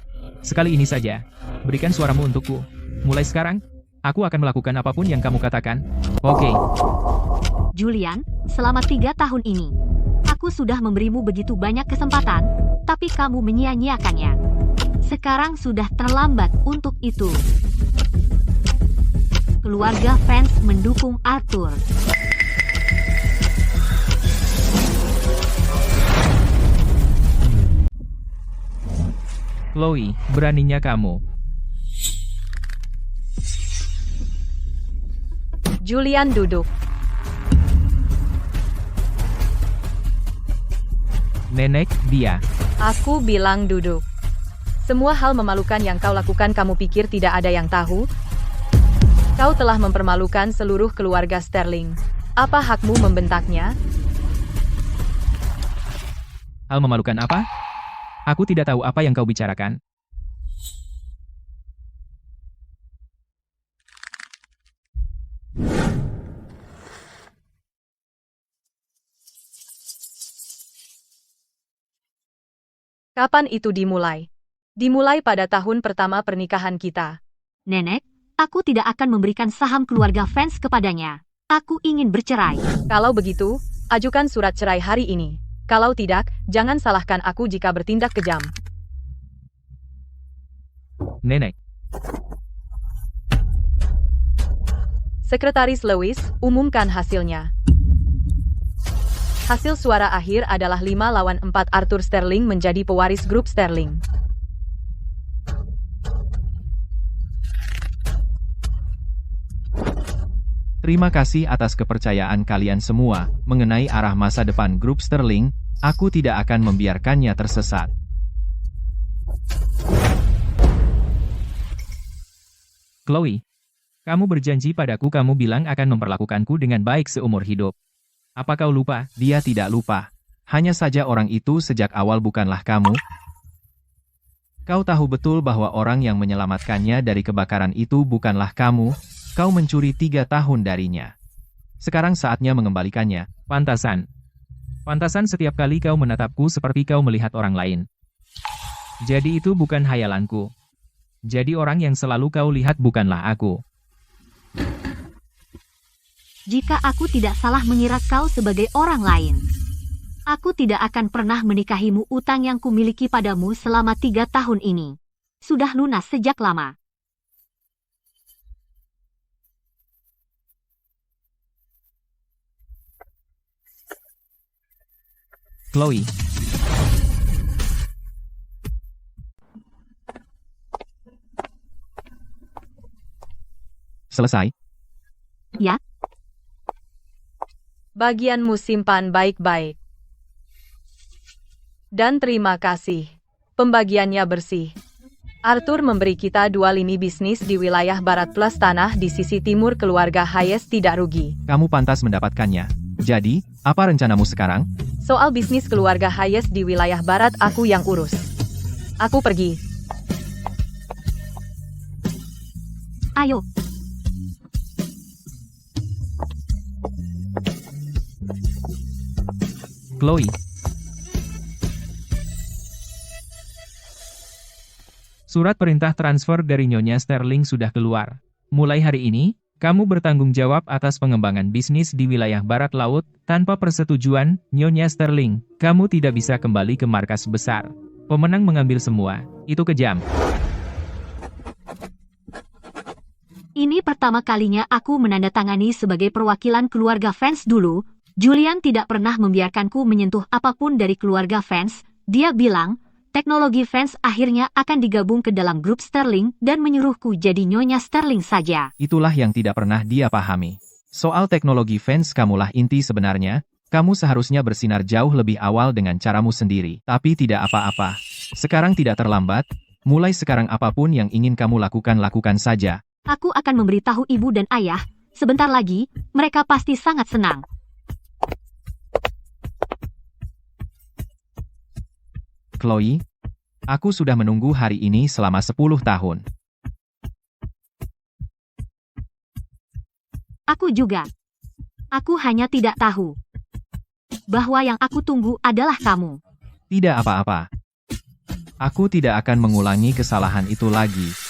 Sekali ini saja. Berikan suaramu untukku. Mulai sekarang, aku akan melakukan apapun yang kamu katakan. Oke. Julian, selama 3 tahun ini, aku sudah memberimu begitu banyak kesempatan, tapi kamu menyia-nyiakannya. Sekarang sudah terlambat untuk itu. Keluarga Vance mendukung Arthur. Chloe, beraninya kamu. Julian duduk. Nenek, dia. Aku bilang duduk. Semua hal memalukan yang kau lakukan kamu pikir tidak ada yang tahu? Kau telah mempermalukan seluruh keluarga Sterling. Apa hakmu membentaknya? Hal memalukan apa? Aku tidak tahu apa yang kau bicarakan. Kapan itu dimulai? Dimulai pada tahun pertama pernikahan kita. Nenek, aku tidak akan memberikan saham keluarga fans kepadanya. Aku ingin bercerai. Kalau begitu, ajukan surat cerai hari ini. Kalau tidak, jangan salahkan aku jika bertindak kejam. Nenek. Sekretaris Lewis, umumkan hasilnya. Hasil suara akhir adalah 5 lawan 4. Arthur Sterling menjadi pewaris grup Sterling. Terima kasih atas kepercayaan kalian semua mengenai arah masa depan grup Sterling. Aku tidak akan membiarkannya tersesat. Chloe, kamu berjanji padaku kamu bilang akan memperlakukanku dengan baik seumur hidup. Apa kau lupa? Dia tidak lupa. Hanya saja orang itu sejak awal bukanlah kamu. Kau tahu betul bahwa orang yang menyelamatkannya dari kebakaran itu bukanlah kamu. Kau mencuri 3 tahun darinya. Sekarang saatnya mengembalikannya. Pantasan. Pantasan setiap kali kau menatapku seperti kau melihat orang lain. Jadi itu bukan hayalanku. Jadi orang yang selalu kau lihat bukanlah aku. Jika aku tidak salah mengira kau sebagai orang lain. Aku tidak akan pernah menikahimu. Utang yang kumiliki padamu selama 3 tahun ini sudah lunas sejak lama. Chloe. Selesai? Ya, Bagianmu simpan baik-baik. Dan terima kasih. Pembagiannya bersih. Arthur memberi kita 2 lini bisnis di wilayah barat plus tanah di sisi timur. Keluarga Hayes tidak rugi. Kamu pantas mendapatkannya. Jadi, apa rencanamu sekarang? Soal bisnis keluarga Hayes di wilayah barat aku yang urus. Aku pergi. ayo. Chloe. Surat perintah transfer dari Nyonya Sterling sudah keluar. Mulai hari ini, kamu bertanggung jawab atas pengembangan bisnis di wilayah barat laut. Tanpa persetujuan Nyonya Sterling, kamu tidak bisa kembali ke markas besar. Pemenang mengambil semua. Itu kejam. Ini pertama kalinya aku menandatangani sebagai perwakilan keluarga fans dulu. Julian tidak pernah membiarkanku menyentuh apapun dari keluarga fans. Dia bilang, teknologi fans akhirnya akan digabung ke dalam grup Sterling dan menyuruhku jadi Nyonya Sterling saja. Itulah yang tidak pernah dia pahami. Soal teknologi fans kamulah inti sebenarnya. Kamu seharusnya bersinar jauh lebih awal dengan caramu sendiri. Tapi tidak apa-apa. Sekarang tidak terlambat. Mulai sekarang apapun yang ingin kamu lakukan, lakukan saja. Aku akan memberitahu ibu dan ayah. Sebentar lagi, mereka pasti sangat senang. Chloe, aku sudah menunggu hari ini selama 10 tahun. Aku juga. Aku hanya tidak tahu bahwa yang aku tunggu adalah kamu. Tidak apa-apa. Aku tidak akan mengulangi kesalahan itu lagi.